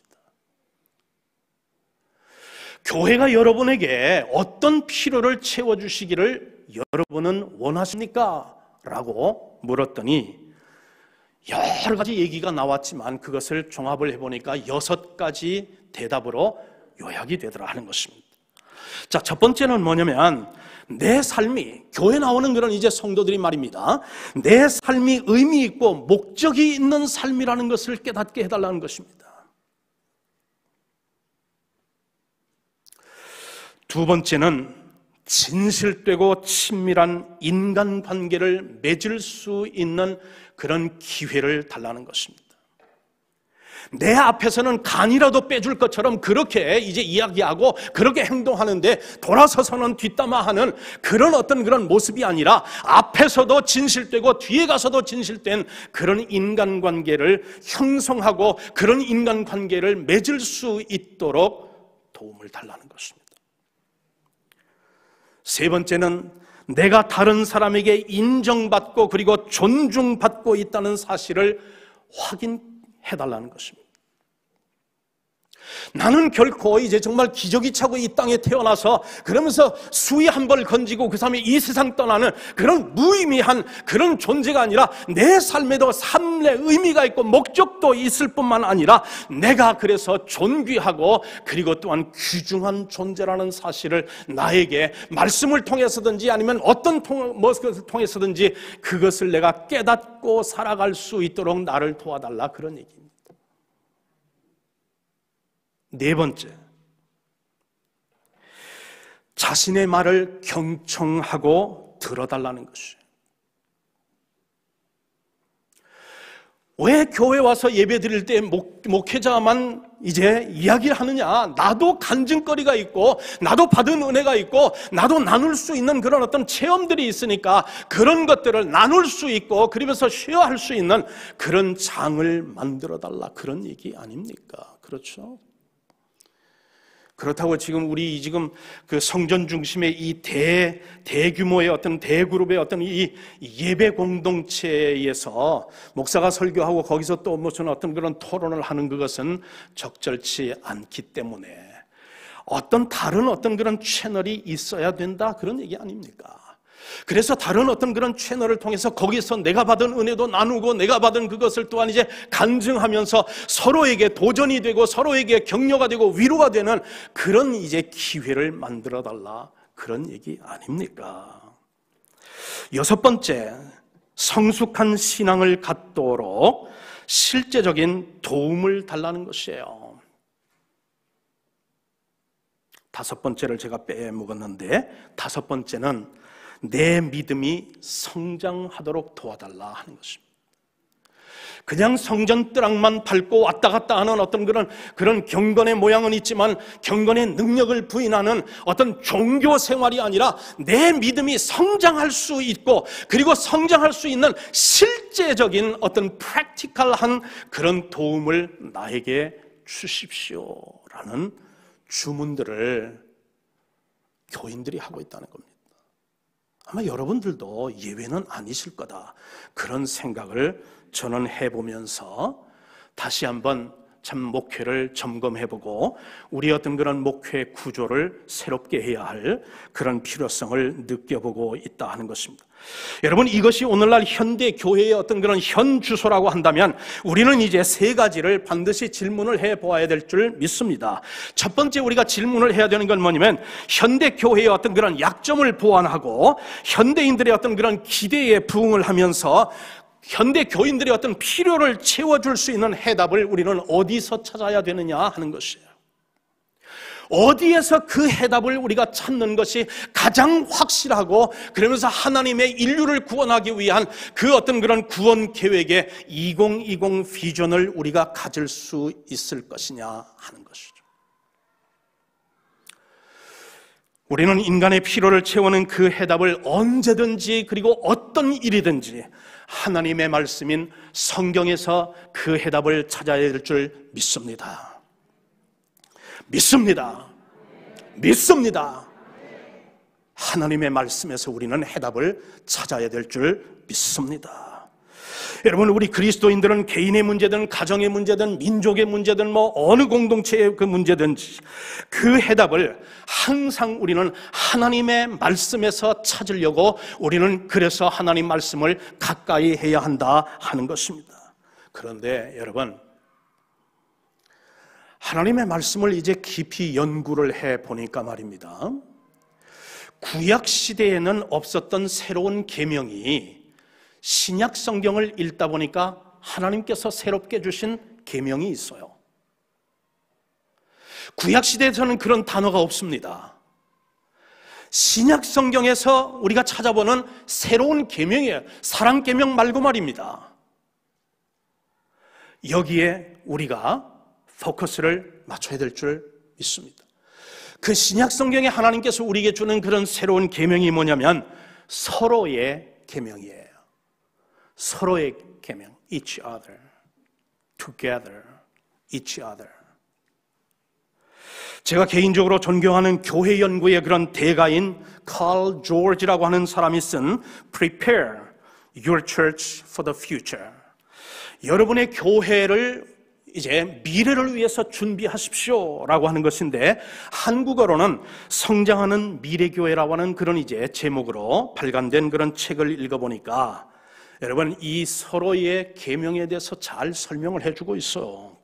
[SPEAKER 5] 교회가 여러분에게 어떤 필요를 채워주시기를 여러분은 원하십니까? 라고 물었더니 여러 가지 얘기가 나왔지만 그것을 종합을 해보니까 6가지 대답으로 요약이 되더라 하는 것입니다. 자, 첫 번째는 뭐냐면 내 삶이, 교회 나오는 그런 이제 성도들이 말입니다. 내 삶이 의미 있고 목적이 있는 삶이라는 것을 깨닫게 해달라는 것입니다. 두 번째는 진실되고 친밀한 인간관계를 맺을 수 있는 그런 기회를 달라는 것입니다. 내 앞에서는 간이라도 빼줄 것처럼 그렇게 이제 이야기하고 그렇게 행동하는데 돌아서서는 뒷담화하는 그런 어떤 그런 모습이 아니라 앞에서도 진실되고 뒤에 가서도 진실된 그런 인간관계를 형성하고 그런 인간관계를 맺을 수 있도록 도움을 달라는 것입니다. 세 번째는 내가 다른 사람에게 인정받고 그리고 존중받고 있다는 사실을 확인해달라는 것입니다. 나는 결코 이제 정말 기저귀 차고 이 땅에 태어나서 그러면서 수위 한 벌 건지고 그 다음에 이 세상 떠나는 그런 무의미한 그런 존재가 아니라 내 삶에도 삶의 의미가 있고 목적도 있을 뿐만 아니라 내가 그래서 존귀하고 그리고 또한 귀중한 존재라는 사실을 나에게 말씀을 통해서든지 아니면 어떤 것을 통해서든지 그것을 내가 깨닫고 살아갈 수 있도록 나를 도와달라, 그런 얘기입니다. 네 번째, 자신의 말을 경청하고 들어달라는 것이에요. 왜 교회 와서 예배 드릴 때 목회자만 이제 이야기를 하느냐? 나도 간증거리가 있고 나도 받은 은혜가 있고 나도 나눌 수 있는 그런 어떤 체험들이 있으니까 그런 것들을 나눌 수 있고 그러면서 쉐어할 수 있는 그런 장을 만들어 달라, 그런 얘기 아닙니까? 그렇죠? 그렇다고 지금 우리 지금 그 성전 중심의 이 대규모의 어떤 대그룹의 어떤 이 예배 공동체에서 목사가 설교하고 거기서 또 무슨 어떤 그런 토론을 하는 그것은 적절치 않기 때문에 어떤 다른 어떤 그런 채널이 있어야 된다, 그런 얘기 아닙니까? 그래서 다른 어떤 그런 채널을 통해서 거기서 내가 받은 은혜도 나누고 내가 받은 그것을 또한 이제 간증하면서 서로에게 도전이 되고 서로에게 격려가 되고 위로가 되는 그런 이제 기회를 만들어 달라, 그런 얘기 아닙니까? 여섯 번째, 성숙한 신앙을 갖도록 실제적인 도움을 달라는 것이에요. 다섯 번째를 제가 빼먹었는데, 다섯 번째는 내 믿음이 성장하도록 도와달라 하는 것입니다. 그냥 성전 뜰락만 밟고 왔다 갔다 하는 어떤 그런 경건의 모양은 있지만 경건의 능력을 부인하는 어떤 종교 생활이 아니라 내 믿음이 성장할 수 있고 그리고 성장할 수 있는 실제적인 어떤 프랙티컬한 그런 도움을 나에게 주십시오라는 주문들을 교인들이 하고 있다는 겁니다. 아마 여러분들도 예외는 아니실 거다, 그런 생각을 저는 해보면서 다시 한번 참 목회를 점검해보고 우리 어떤 그런 목회 구조를 새롭게 해야 할 그런 필요성을 느껴보고 있다 하는 것입니다. 여러분, 이것이 오늘날 현대 교회의 어떤 그런 현 주소라고 한다면 우리는 이제 세 가지를 반드시 질문을 해보아야 될 줄 믿습니다. 첫 번째 우리가 질문을 해야 되는 건 뭐냐면 현대 교회의 어떤 그런 약점을 보완하고 현대인들의 어떤 그런 기대에 부응을 하면서 현대 교인들의 어떤 필요를 채워줄 수 있는 해답을 우리는 어디서 찾아야 되느냐 하는 것이에요. 어디에서 그 해답을 우리가 찾는 것이 가장 확실하고 그러면서 하나님의 인류를 구원하기 위한 그 어떤 그런 구원 계획의 2020 비전을 우리가 가질 수 있을 것이냐 하는 것이죠. 우리는 인간의 필요를 채우는 그 해답을 언제든지 그리고 어떤 일이든지 하나님의 말씀인 성경에서 그 해답을 찾아야 될 줄 믿습니다. 믿습니다. 믿습니다. 하나님의 말씀에서 우리는 해답을 찾아야 될 줄 믿습니다. 여러분, 우리 그리스도인들은 개인의 문제든 가정의 문제든 민족의 문제든 어느 공동체의 그 문제든지 그 해답을 항상 우리는 하나님의 말씀에서 찾으려고 우리는 그래서 하나님 말씀을 가까이 해야 한다 하는 것입니다. 그런데 여러분, 하나님의 말씀을 이제 깊이 연구를 해 보니까 말입니다, 구약 시대에는 없었던 새로운 계명이 신약 성경을 읽다 보니까 하나님께서 새롭게 주신 계명이 있어요. 구약 시대에서는 그런 단어가 없습니다. 신약 성경에서 우리가 찾아보는 새로운 계명이에요. 사랑 계명 말고 말입니다. 여기에 우리가 포커스를 맞춰야 될 줄 믿습니다. 그 신약 성경에 하나님께서 우리에게 주는 그런 새로운 계명이 뭐냐면 서로의 계명이에요. 서로의 계명, each other, together, each other. 제가 개인적으로 존경하는 교회 연구의 그런 대가인 칼 조지라고 하는 사람이 쓴 Prepare Your Church for the Future. 여러분의 교회를 이제 미래를 위해서 준비하십시오 라고 하는 것인데, 한국어로는 성장하는 미래교회라고 하는 그런 이제 제목으로 발간된 그런 책을 읽어보니까 여러분, 이 서로의 계명에 대해서 잘 설명을 해주고 있어요.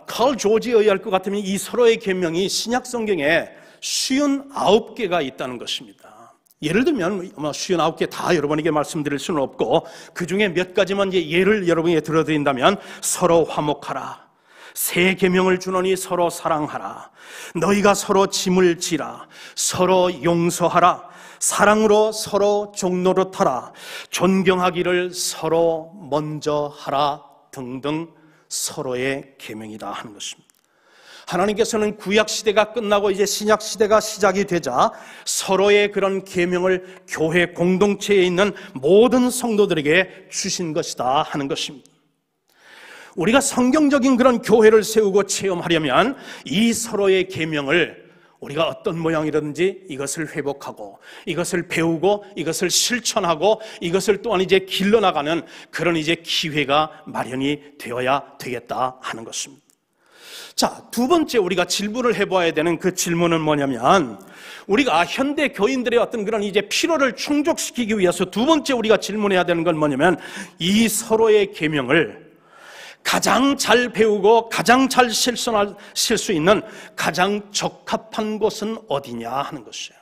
[SPEAKER 5] 칼 조지에 의할 것 같으면 이 서로의 계명이 신약 성경에 59개가 있다는 것입니다. 예를 들면 59개 다 여러분에게 말씀드릴 수는 없고 그 중에 몇 가지만 이제 예를 여러분에게 들어드린다면, 서로 화목하라, 새 계명을 주노니 서로 사랑하라, 너희가 서로 짐을 지라, 서로 용서하라, 사랑으로 서로 종노릇하라, 존경하기를 서로 먼저 하라 등등 서로의 계명이다 하는 것입니다. 하나님께서는 구약 시대가 끝나고 이제 신약 시대가 시작이 되자 서로의 그런 계명을 교회 공동체에 있는 모든 성도들에게 주신 것이다 하는 것입니다. 우리가 성경적인 그런 교회를 세우고 체험하려면 이 서로의 계명을 우리가 어떤 모양이든지 이것을 회복하고 이것을 배우고 이것을 실천하고 이것을 또한 이제 길러나가는 그런 이제 기회가 마련이 되어야 되겠다 하는 것입니다. 자, 두 번째 우리가 질문을 해봐야 되는 그 질문은 뭐냐면, 우리가 현대 교인들의 어떤 그런 이제 필요를 충족시키기 위해서 두 번째 우리가 질문해야 되는 건 뭐냐면, 이 서로의 계명을 가장 잘 배우고 가장 잘 실천할 수 있는 가장 적합한 곳은 어디냐 하는 것이에요.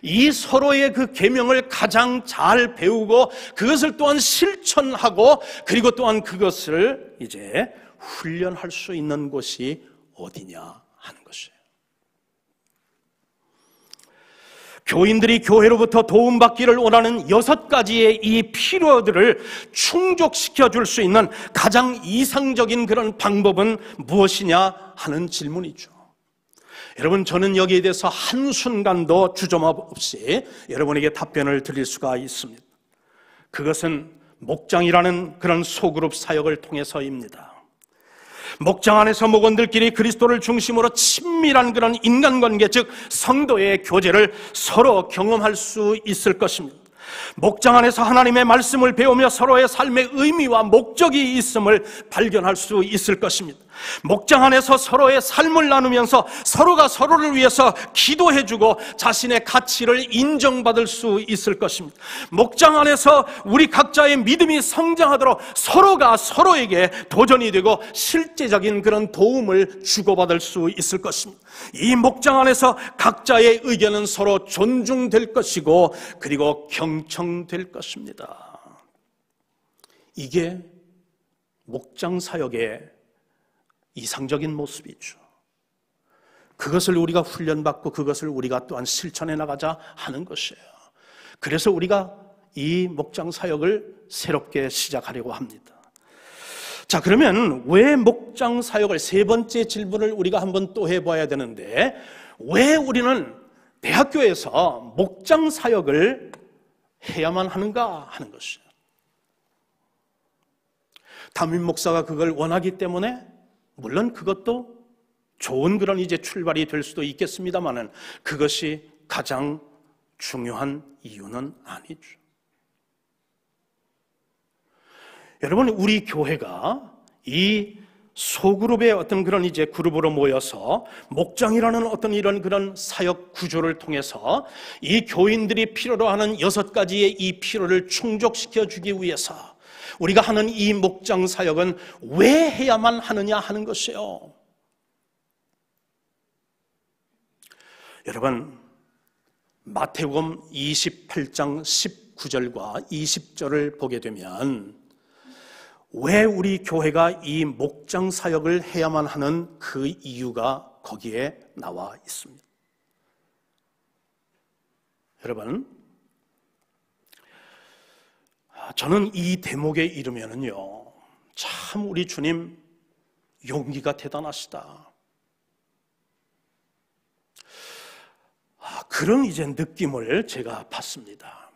[SPEAKER 5] 이 서로의 그 계명을 가장 잘 배우고 그것을 또한 실천하고 그리고 또한 그것을 이제 훈련할 수 있는 곳이 어디냐 하는 것이에요. 교인들이 교회로부터 도움받기를 원하는 6가지의 이 필요들을 충족시켜 줄 수 있는 가장 이상적인 그런 방법은 무엇이냐 하는 질문이죠. 여러분, 저는 여기에 대해서 한순간도 주저함 없이 여러분에게 답변을 드릴 수가 있습니다. 그것은 목장이라는 그런 소그룹 사역을 통해서입니다. 목장 안에서 목원들끼리 그리스도를 중심으로 친밀한 그런 인간관계, 즉 성도의 교제를 서로 경험할 수 있을 것입니다. 목장 안에서 하나님의 말씀을 배우며 서로의 삶의 의미와 목적이 있음을 발견할 수 있을 것입니다. 목장 안에서 서로의 삶을 나누면서 서로가 서로를 위해서 기도해주고 자신의 가치를 인정받을 수 있을 것입니다. 목장 안에서 우리 각자의 믿음이 성장하도록 서로가 서로에게 도전이 되고 실제적인 그런 도움을 주고받을 수 있을 것입니다. 이 목장 안에서 각자의 의견은 서로 존중될 것이고 그리고 경청될 것입니다. 이게 목장 사역의 이상적인 모습이죠. 그것을 우리가 훈련받고 그것을 우리가 또한 실천해 나가자 하는 것이에요. 그래서 우리가 이 목장 사역을 새롭게 시작하려고 합니다. 자, 그러면 왜 목장 사역을, 세 번째 질문을 우리가 한번 또 해봐야 되는데, 왜 우리는 대학교에서 목장 사역을 해야만 하는가 하는 것이에요. 담임 목사가 그걸 원하기 때문에, 물론 그것도 좋은 그런 이제 출발이 될 수도 있겠습니다만은 그것이 가장 중요한 이유는 아니죠. 여러분, 우리 교회가 이 소그룹의 어떤 그런 이제 그룹으로 모여서 목장이라는 어떤 이런 그런 사역 구조를 통해서 이 교인들이 필요로 하는 6가지의 이 필요를 충족시켜 주기 위해서 우리가 하는 이 목장 사역은 왜 해야만 하느냐 하는 것이에요. 여러분, 마태복음 28장 19절과 20절을 보게 되면 왜 우리 교회가 이 목장 사역을 해야만 하는 그 이유가 거기에 나와 있습니다. 여러분, 저는 이 대목에 이르면은요, 참 우리 주님 용기가 대단하시다. 그런 이제 느낌을 제가 받습니다.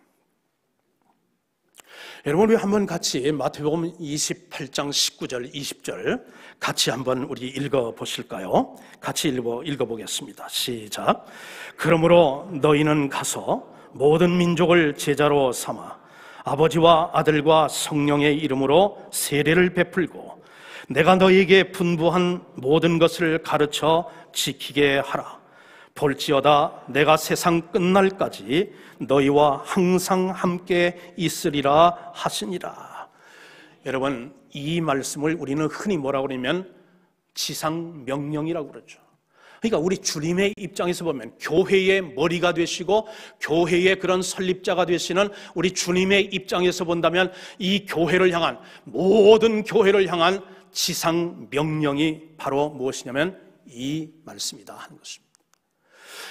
[SPEAKER 5] 여러분, 우리 한번 같이 마태복음 28장 19절, 20절 같이 한번 우리 읽어보실까요? 같이 읽어보겠습니다. 시작. 그러므로 너희는 가서 모든 민족을 제자로 삼아 아버지와 아들과 성령의 이름으로 세례를 베풀고 내가 너희에게 분부한 모든 것을 가르쳐 지키게 하라. 볼지어다 내가 세상 끝날까지 너희와 항상 함께 있으리라 하시니라. 여러분, 이 말씀을 우리는 흔히 뭐라고 그러면 지상명령이라고 그러죠. 그러니까 우리 주님의 입장에서 보면 교회의 머리가 되시고 교회의 그런 설립자가 되시는 우리 주님의 입장에서 본다면 이 교회를 향한, 모든 교회를 향한 지상명령이 바로 무엇이냐면 이 말씀이다 하는 것입니다.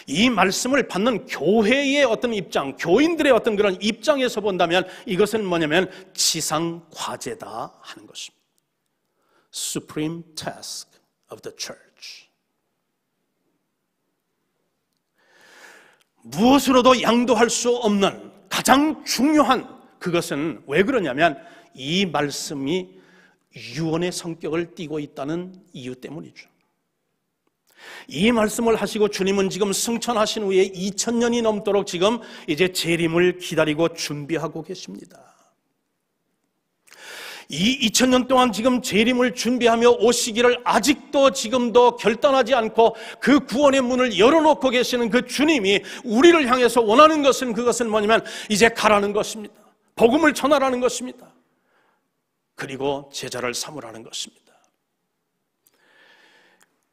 [SPEAKER 5] 이 말씀을 받는 교회의 어떤 입장, 교인들의 어떤 그런 입장에서 본다면 이것은 뭐냐면 지상 과제다 하는 것입니다. Supreme task of the church. 무엇으로도 양도할 수 없는 가장 중요한 그것은 왜 그러냐면 이 말씀이 유언의 성격을 띠고 있다는 이유 때문이죠. 이 말씀을 하시고 주님은 지금 승천하신 후에 2000년이 넘도록 지금 이제 재림을 기다리고 준비하고 계십니다. 이 2000년 동안 지금 재림을 준비하며 오시기를 아직도 지금도 결단하지 않고 그 구원의 문을 열어놓고 계시는 그 주님이 우리를 향해서 원하는 것은, 그것은 뭐냐면 이제 가라는 것입니다. 복음을 전하라는 것입니다. 그리고 제자를 삼으라는 것입니다.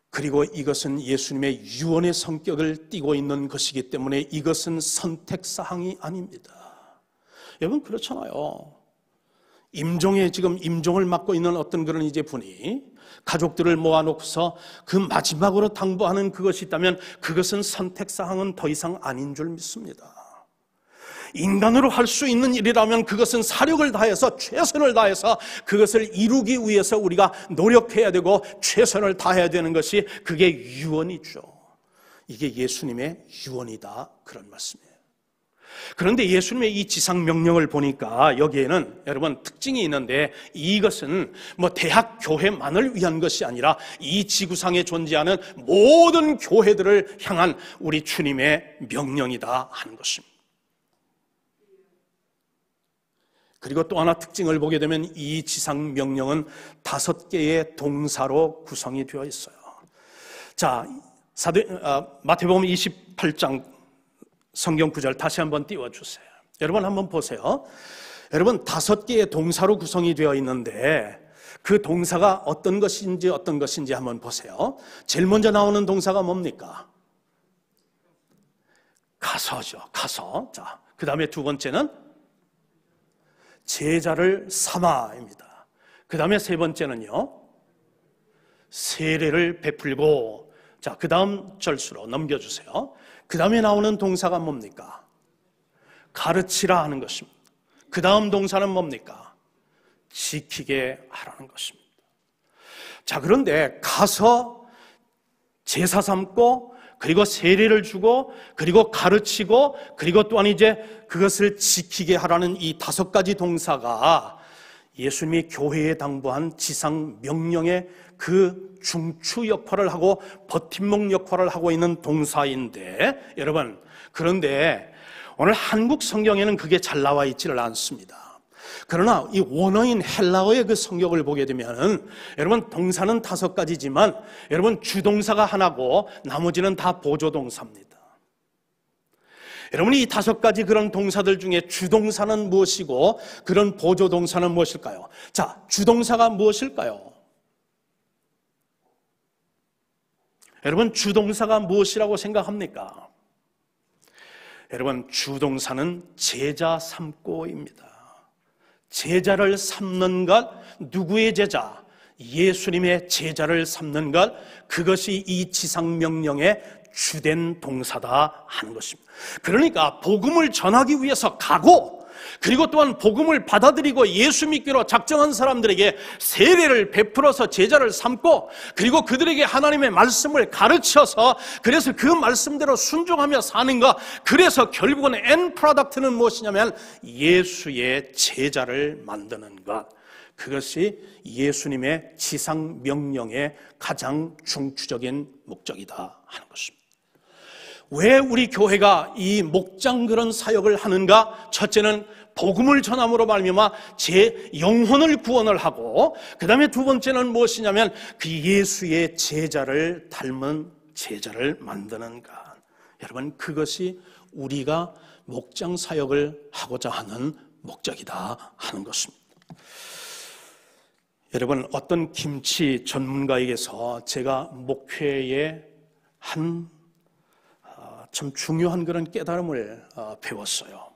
[SPEAKER 5] 그리고 이것은 예수님의 유언의 성격을 띠고 있는 것이기 때문에 이것은 선택사항이 아닙니다. 여러분, 그렇잖아요. 지금 임종을 맡고 있는 어떤 그런 이제 분이 가족들을 모아놓고서 그 마지막으로 당부하는 그것이 있다면 그것은 선택사항은 더 이상 아닌 줄 믿습니다. 인간으로 할 수 있는 일이라면 그것은 사력을 다해서, 최선을 다해서 그것을 이루기 위해서 우리가 노력해야 되고 최선을 다해야 되는 것이 그게 유언이죠. 이게 예수님의 유언이다, 그런 말씀이에요. 그런데 예수님의 이 지상 명령을 보니까 여기에는 여러분 특징이 있는데, 이것은 뭐 대학 교회만을 위한 것이 아니라 이 지구상에 존재하는 모든 교회들을 향한 우리 주님의 명령이다 하는 것입니다. 그리고 또 하나 특징을 보게 되면 이 지상 명령은 5개의 동사로 구성이 되어 있어요. 자, 마태복음 28장 성경 구절 다시 한번 띄워주세요. 여러분 한번 보세요. 여러분 5개의 동사로 구성이 되어 있는데 그 동사가 어떤 것인지 한번 보세요. 제일 먼저 나오는 동사가 뭡니까? 가서죠. 가서. 자, 그 다음에 두 번째는 제자를 삼아입니다. 그 다음에 세 번째는요, 세례를 베풀고. 자, 그 다음 절수로 넘겨주세요. 그 다음에 나오는 동사가 뭡니까? 가르치라 하는 것입니다. 그 다음 동사는 뭡니까? 지키게 하라는 것입니다. 자, 그런데 가서 제사 삼고 그리고 세례를 주고 그리고 가르치고 그리고 또한 이제 그것을 지키게 하라는 이 5가지 동사가 예수님이 교회에 당부한 지상 명령의 그 중추 역할을 하고 버팀목 역할을 하고 있는 동사인데, 여러분, 그런데 오늘 한국 성경에는 그게 잘 나와 있지를 않습니다. 그러나 이 원어인 헬라어의 그 성격을 보게 되면은 여러분 동사는 5가지지만 여러분 주동사가 하나고 나머지는 다 보조동사입니다. 여러분이 이 5가지 그런 동사들 중에 주동사는 무엇이고 그런 보조동사는 무엇일까요? 자, 주동사가 무엇일까요? 여러분 주동사가 무엇이라고 생각합니까? 여러분 주동사는 제자 삼고입니다. 제자를 삼는 것, 누구의 제자? 예수님의 제자를 삼는 것, 그것이 이 지상명령의 주된 동사다 하는 것입니다. 그러니까 복음을 전하기 위해서 가고 그리고 또한 복음을 받아들이고 예수 믿기로 작정한 사람들에게 세례를 베풀어서 제자를 삼고 그리고 그들에게 하나님의 말씀을 가르쳐서 그래서 그 말씀대로 순종하며 사는 것, 그래서 결국은 end product는 무엇이냐면 예수의 제자를 만드는 것, 그것이 예수님의 지상 명령의 가장 중추적인 목적이다 하는 것입니다. 왜 우리 교회가 이 목장 그런 사역을 하는가? 첫째는 복음을 전함으로 말미암아 제 영혼을 구원을 하고, 그 다음에 2번째는 무엇이냐면 그 예수의 제자를 닮은 제자를 만드는 것. 여러분, 그것이 우리가 목장 사역을 하고자 하는 목적이다 하는 것입니다. 여러분, 어떤 김치 전문가에게서 제가 목회에 한 참 중요한 그런 깨달음을 배웠어요.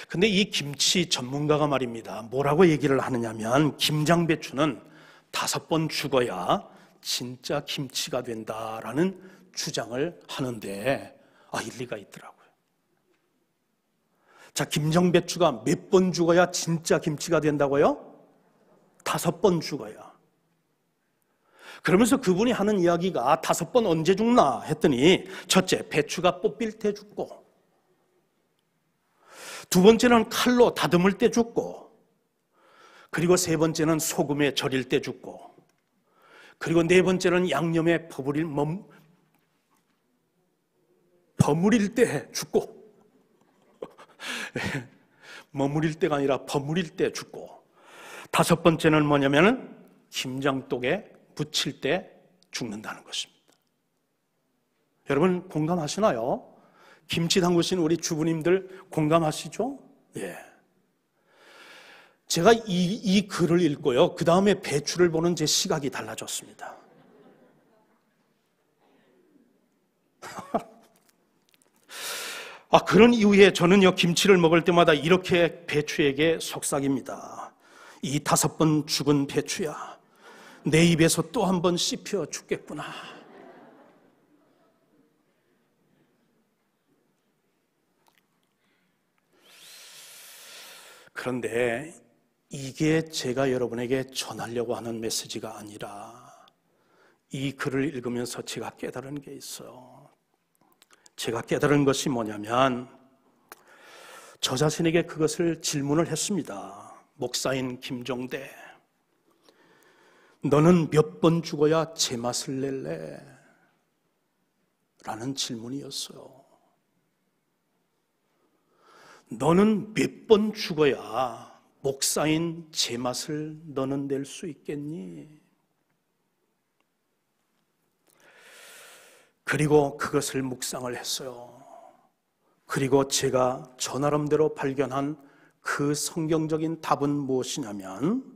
[SPEAKER 5] 근데 이 김치 전문가가 말입니다, 뭐라고 얘기를 하느냐면 김장배추는 5번 죽어야 진짜 김치가 된다라는 주장을 하는데 일리가 있더라고요. 자, 김장배추가 몇 번 죽어야 진짜 김치가 된다고요? 5번 죽어야. 그러면서 그분이 하는 이야기가 5번 언제 죽나 했더니, 첫째, 배추가 뽑힐 때 죽고, 2번째는 칼로 다듬을 때 죽고, 그리고 3번째는 소금에 절일 때 죽고, 그리고 4번째는 양념에 버무릴 때 죽고, 머무릴 때가 아니라 버무릴 때 죽고, 5번째는 뭐냐면 김장독에 붙일 때 죽는다는 것입니다. 여러분 공감하시나요? 김치 담그신 우리 주부님들 공감하시죠? 예. 제가 이 글을 읽고요, 그 다음에 배추를 보는 제 시각이 달라졌습니다. 그런 이유에 저는요, 김치를 먹을 때마다 이렇게 배추에게 속삭입니다. 이 5번 죽은 배추야, 내 입에서 또 한 번 씹혀 죽겠구나. 그런데 이게 제가 여러분에게 전하려고 하는 메시지가 아니라, 이 글을 읽으면서 제가 깨달은 게 있어요. 제가 깨달은 것이 뭐냐면, 저 자신에게 그것을 질문을 했습니다. 목사인 김종대, 너는 몇 번 죽어야 제맛을 낼래? 라는 질문이었어요. 너는 몇 번 죽어야 목사인 제맛을 너는 낼 수 있겠니? 그리고 그것을 묵상을 했어요. 그리고 제가 저 나름대로 발견한 그 성경적인 답은 무엇이냐면,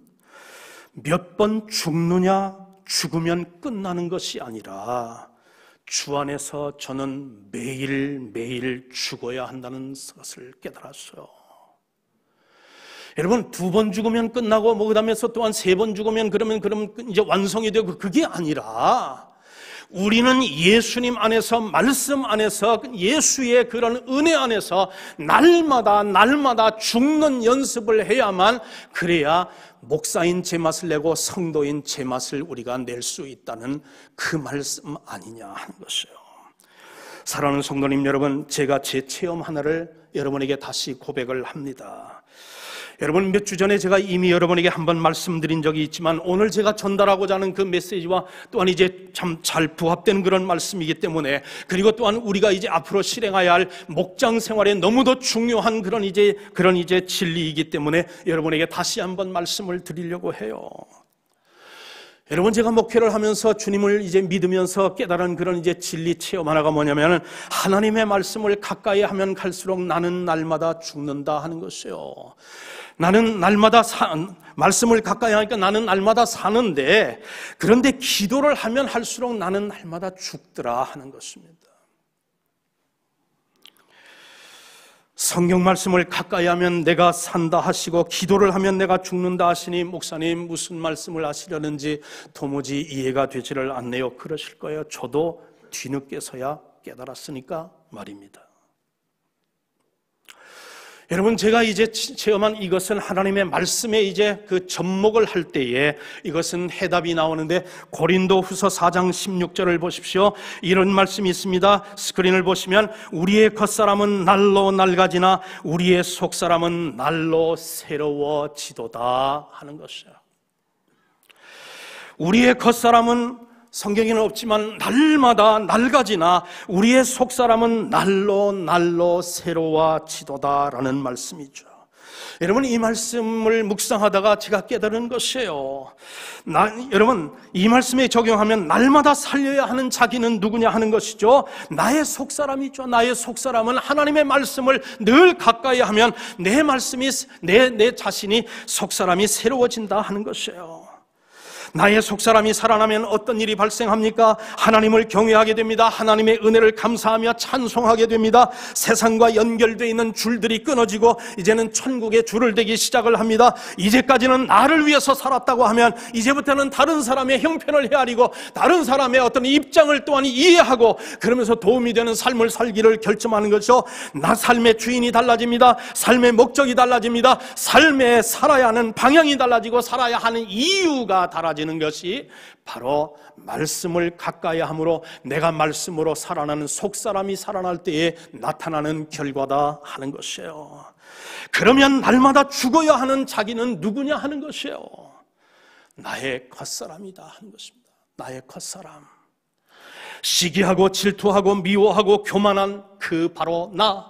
[SPEAKER 5] 몇 번 죽느냐, 죽으면 끝나는 것이 아니라 주 안에서 저는 매일매일 죽어야 한다는 것을 깨달았어요. 여러분, 2번 죽으면 끝나고 그다음에서 또한 3번 죽으면 그러면 이제 완성이 되고, 그게 아니라 우리는 예수님 안에서, 말씀 안에서, 예수의 그런 은혜 안에서 날마다 죽는 연습을 해야만, 그래야 목사인 제맛을 내고 성도인 제맛을 우리가 낼 수 있다는 그 말씀 아니냐 하는 것이에요. 사랑하는 성도님 여러분, 제가 제 체험 하나를 여러분에게 다시 고백을 합니다. 여러분, 몇 주 전에 제가 이미 여러분에게 한번 말씀드린 적이 있지만, 오늘 제가 전달하고자 하는 그 메시지와 또한 이제 참 잘 부합되는 그런 말씀이기 때문에, 그리고 또한 우리가 이제 앞으로 실행해야 할 목장 생활에 너무도 중요한 그런 이제 진리이기 때문에 여러분에게 다시 한번 말씀을 드리려고 해요. 여러분, 제가 목회를 하면서 주님을 이제 믿으면서 깨달은 그런 이제 진리 체험 하나가 뭐냐면, 하나님의 말씀을 가까이 하면 갈수록 나는 날마다 죽는다 하는 것이에요. 나는 날마다 말씀을 가까이 하니까 나는 날마다 사는데, 그런데 기도를 하면 할수록 나는 날마다 죽더라 하는 것입니다. 성경 말씀을 가까이 하면 내가 산다 하시고 기도를 하면 내가 죽는다 하시니, 목사님 무슨 말씀을 하시려는지 도무지 이해가 되지를 않네요. 그러실 거예요. 저도 뒤늦게서야 깨달았으니까 말입니다. 여러분, 제가 이제 체험한 이것은 하나님의 말씀에 이제 그 접목을 할 때에 이것은 해답이 나오는데, 고린도후서 4장 16절을 보십시오. 이런 말씀이 있습니다. 스크린을 보시면, 우리의 겉사람은 날로 낡아지나 우리의 속사람은 날로 새로워지도다 하는 것이에요. 우리의 겉사람은 성경에는 없지만 날마다 낡아지나 우리의 속사람은 날로 새로워지도다라는 말씀이죠. 여러분, 이 말씀을 묵상하다가 제가 깨달은 것이에요. 여러분, 이 말씀에 적용하면 날마다 살려야 하는 자기는 누구냐 하는 것이죠. 나의 속사람이죠. 나의 속사람은 하나님의 말씀을 늘 가까이 하면 내 말씀이, 내 자신이, 속사람이 새로워진다 하는 것이에요. 나의 속사람이 살아나면 어떤 일이 발생합니까? 하나님을 경외하게 됩니다. 하나님의 은혜를 감사하며 찬송하게 됩니다. 세상과 연결되어 있는 줄들이 끊어지고 이제는 천국의 줄을 대기 시작을 합니다. 이제까지는 나를 위해서 살았다고 하면 이제부터는 다른 사람의 형편을 헤아리고 다른 사람의 어떤 입장을 또한 이해하고, 그러면서 도움이 되는 삶을 살기를 결심하는 것이죠. 나 삶의 주인이 달라집니다. 삶의 목적이 달라집니다. 삶에 살아야 하는 방향이 달라지고 살아야 하는 이유가 달라집니다. 는 것이 바로 말씀을 가까이 함으로 내가 말씀으로 살아나는 속사람이 살아날 때에 나타나는 결과다 하는 것이에요. 그러면 날마다 죽어야 하는 자기는 누구냐 하는 것이에요. 나의 겉사람이다 하는 것입니다. 나의 겉사람. 시기하고 질투하고 미워하고 교만한 그 바로 나.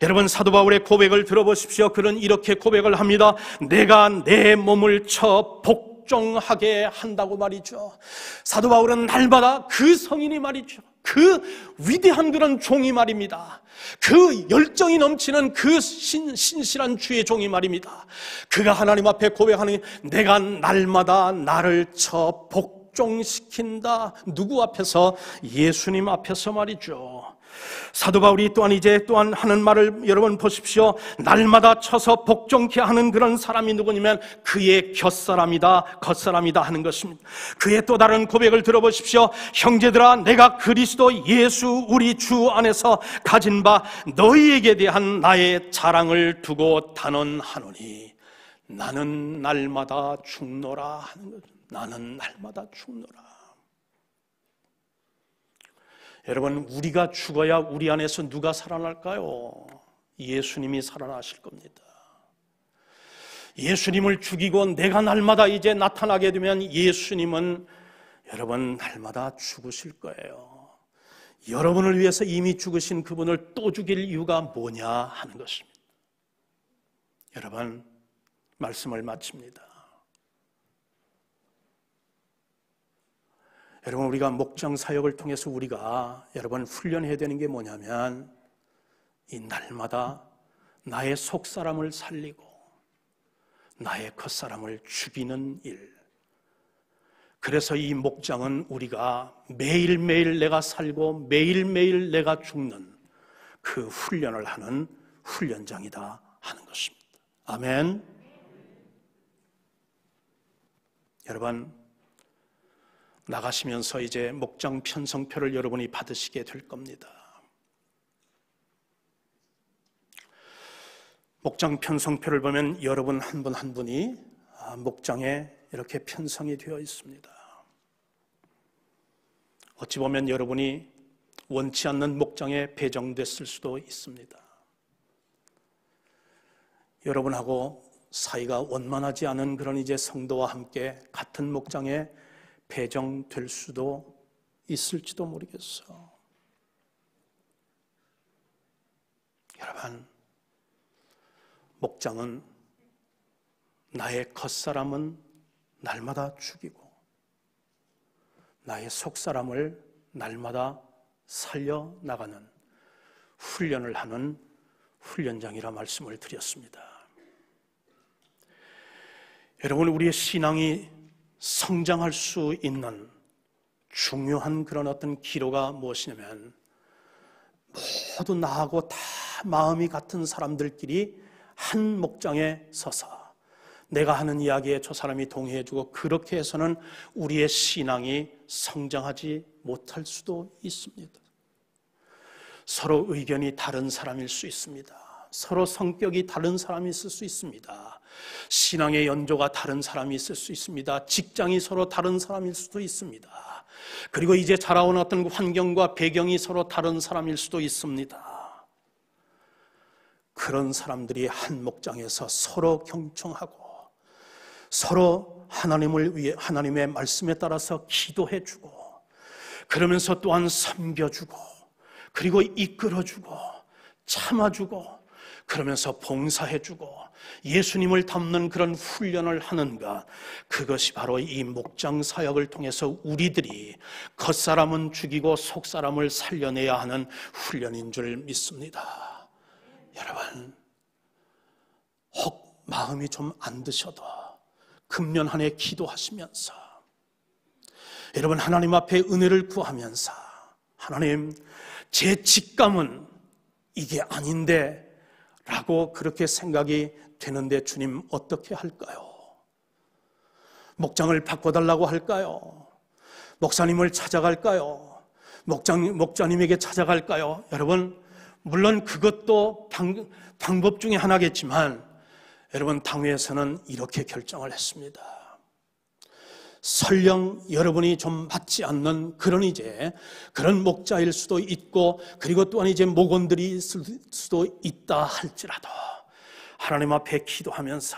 [SPEAKER 5] 여러분, 사도 바울의 고백을 들어보십시오. 그는 이렇게 고백을 합니다. 내가 내 몸을 쳐 복종하게 한다고 말이죠. 사도 바울은 날마다 그 성인이 말이죠, 그 위대한 그런 종이 말입니다, 그 열정이 넘치는 그 신실한 주의 종이 말입니다. 그가 하나님 앞에 고백하는, 내가 날마다 나를 쳐 복종시킨다. 누구 앞에서? 예수님 앞에서 말이죠. 사도 바울이 또한 하는 말을 여러분 보십시오. 날마다 쳐서 복종케 하는 그런 사람이 누구냐면 그의 겉사람이다, 겉사람이다 하는 것입니다. 그의 또 다른 고백을 들어보십시오. 형제들아, 내가 그리스도 예수 우리 주 안에서 가진 바 너희에게 대한 나의 자랑을 두고 단언하노니 나는 날마다 죽노라 하는 것. 나는 날마다 죽노라. 여러분, 우리가 죽어야 우리 안에서 누가 살아날까요? 예수님이 살아나실 겁니다. 예수님을 죽이고 내가 날마다 이제 나타나게 되면 예수님은 여러분 날마다 죽으실 거예요. 여러분을 위해서 이미 죽으신 그분을 또 죽일 이유가 뭐냐 하는 것입니다. 여러분, 말씀을 마칩니다. 여러분, 우리가 목장 사역을 통해서 우리가 여러분 훈련해야 되는 게 뭐냐면 이 날마다 나의 속사람을 살리고 나의 겉사람을 죽이는 일. 그래서 이 목장은 우리가 매일매일 내가 살고 매일매일 내가 죽는 그 훈련을 하는 훈련장이다 하는 것입니다. 아멘. 여러분, 나가시면서 이제 목장 편성표를 여러분이 받으시게 될 겁니다. 목장 편성표를 보면 여러분 한 분 한 분이 목장에 이렇게 편성이 되어 있습니다. 어찌 보면 여러분이 원치 않는 목장에 배정됐을 수도 있습니다. 여러분하고 사이가 원만하지 않은 그런 이제 성도와 함께 같은 목장에 배정될 수도 있을지도 모르겠어. 여러분, 목장은 나의 겉사람은 날마다 죽이고 나의 속사람을 날마다 살려나가는 훈련을 하는 훈련장이라 말씀을 드렸습니다. 여러분, 우리의 신앙이 성장할 수 있는 중요한 그런 어떤 기로가 무엇이냐면 모두 나하고 다 마음이 같은 사람들끼리 한 목장에 서서 내가 하는 이야기에 저 사람이 동의해주고 그렇게 해서는 우리의 신앙이 성장하지 못할 수도 있습니다. 서로 의견이 다른 사람일 수 있습니다. 서로 성격이 다른 사람이 있을 수 있습니다. 신앙의 연조가 다른 사람이 있을 수 있습니다. 직장이 서로 다른 사람일 수도 있습니다. 그리고 이제 자라온 어떤 환경과 배경이 서로 다른 사람일 수도 있습니다. 그런 사람들이 한 목장에서 서로 경청하고 서로 하나님을 위해 하나님의 말씀에 따라서 기도해주고 그러면서 또한 섬겨주고 그리고 이끌어주고 참아주고 그러면서 봉사해주고 예수님을 닮는 그런 훈련을 하는가, 그것이 바로 이 목장 사역을 통해서 우리들이 겉사람은 죽이고 속사람을 살려내야 하는 훈련인 줄 믿습니다. 여러분, 혹 마음이 좀 안 드셔도 금년 한 해 기도하시면서 여러분 하나님 앞에 은혜를 구하면서 하나님, 제 직감은 이게 아닌데 라고 그렇게 생각이 되는데 주님 어떻게 할까요? 목장을 바꿔달라고 할까요? 목사님을 찾아갈까요? 목자님에게 찾아갈까요? 여러분, 물론 그것도 방법 중에 하나겠지만 여러분, 당회에서는 이렇게 결정을 했습니다. 설령 여러분이 좀 맞지 않는 그런 목자일 수도 있고 그리고 또한 이제 목원들이 있을 수도 있다 할지라도 하나님 앞에 기도하면서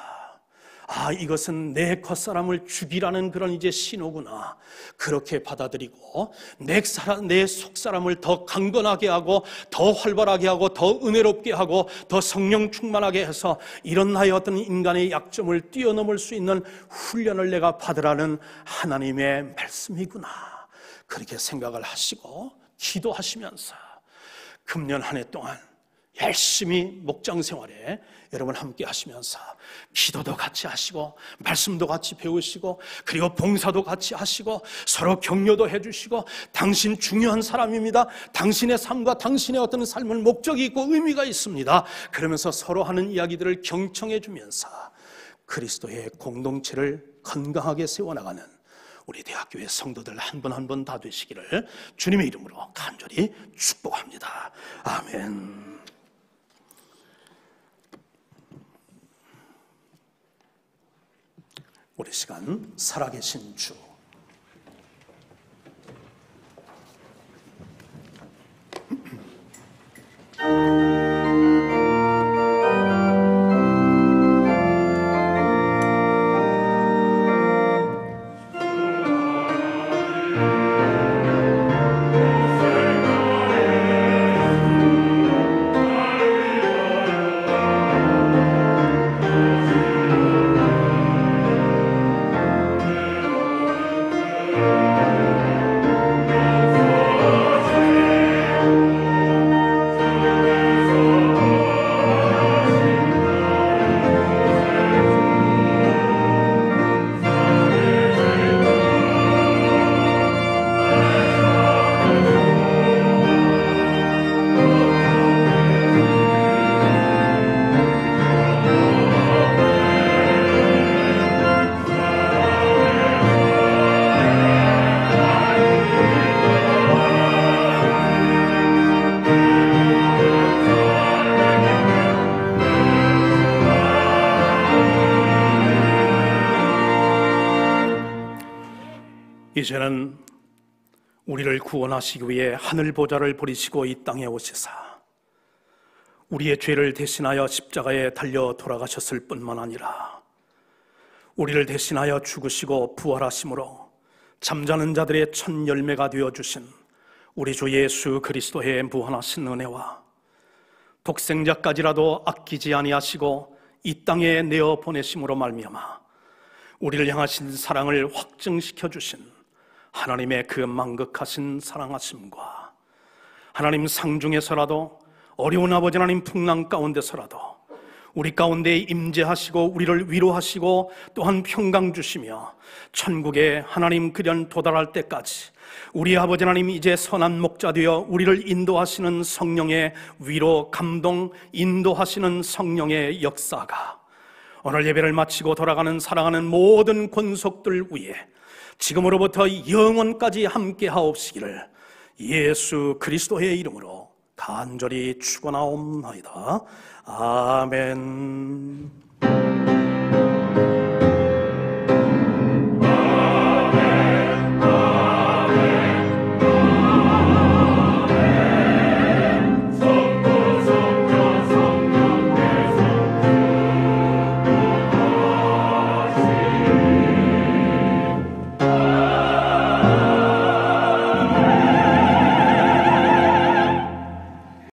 [SPEAKER 5] 이것은 내 겉사람을 죽이라는 그런 이제 신호구나, 그렇게 받아들이고 내 속사람을 더 강건하게 하고 더 활발하게 하고 더 은혜롭게 하고 더 성령 충만하게 해서 이런 나의 어떤 인간의 약점을 뛰어넘을 수 있는 훈련을 내가 받으라는 하나님의 말씀이구나, 그렇게 생각을 하시고 기도하시면서 금년 한 해 동안 열심히 목장 생활에 여러분 함께 하시면서 기도도 같이 하시고 말씀도 같이 배우시고 그리고 봉사도 같이 하시고 서로 격려도 해주시고 당신 중요한 사람입니다, 당신의 삶과 당신의 어떤 삶은 목적이 있고 의미가 있습니다, 그러면서 서로 하는 이야기들을 경청해 주면서 그리스도의 공동체를 건강하게 세워나가는 우리 대학교의 성도들 한 분 한 분 다 되시기를 주님의 이름으로 간절히 축복합니다. 아멘. 우리 시간 살아계신 주, 이제는 우리를 구원하시기 위해 하늘 보좌를 버리시고 이 땅에 오시사 우리의 죄를 대신하여 십자가에 달려 돌아가셨을 뿐만 아니라 우리를 대신하여 죽으시고 부활하심으로 잠자는 자들의 첫 열매가 되어주신 우리 주 예수 그리스도의 무한하신 은혜와 독생자까지라도 아끼지 아니하시고 이 땅에 내어 보내심으로 말미암아 우리를 향하신 사랑을 확증시켜 주신 하나님의 그 만극하신 사랑하심과 하나님 상중에서라도 어려운 아버지 하나님 풍랑 가운데서라도 우리 가운데 임재하시고 우리를 위로하시고 또한 평강 주시며 천국에 하나님 그련 도달할 때까지 우리 아버지 하나님 이제 선한 목자 되어 우리를 인도하시는 성령의 위로 감동 인도하시는 성령의 역사가 오늘 예배를 마치고 돌아가는 사랑하는 모든 권속들 위에 지금으로부터 영원까지 함께 하옵시기를 예수 그리스도의 이름으로 간절히 축원하옵나이다. 아멘.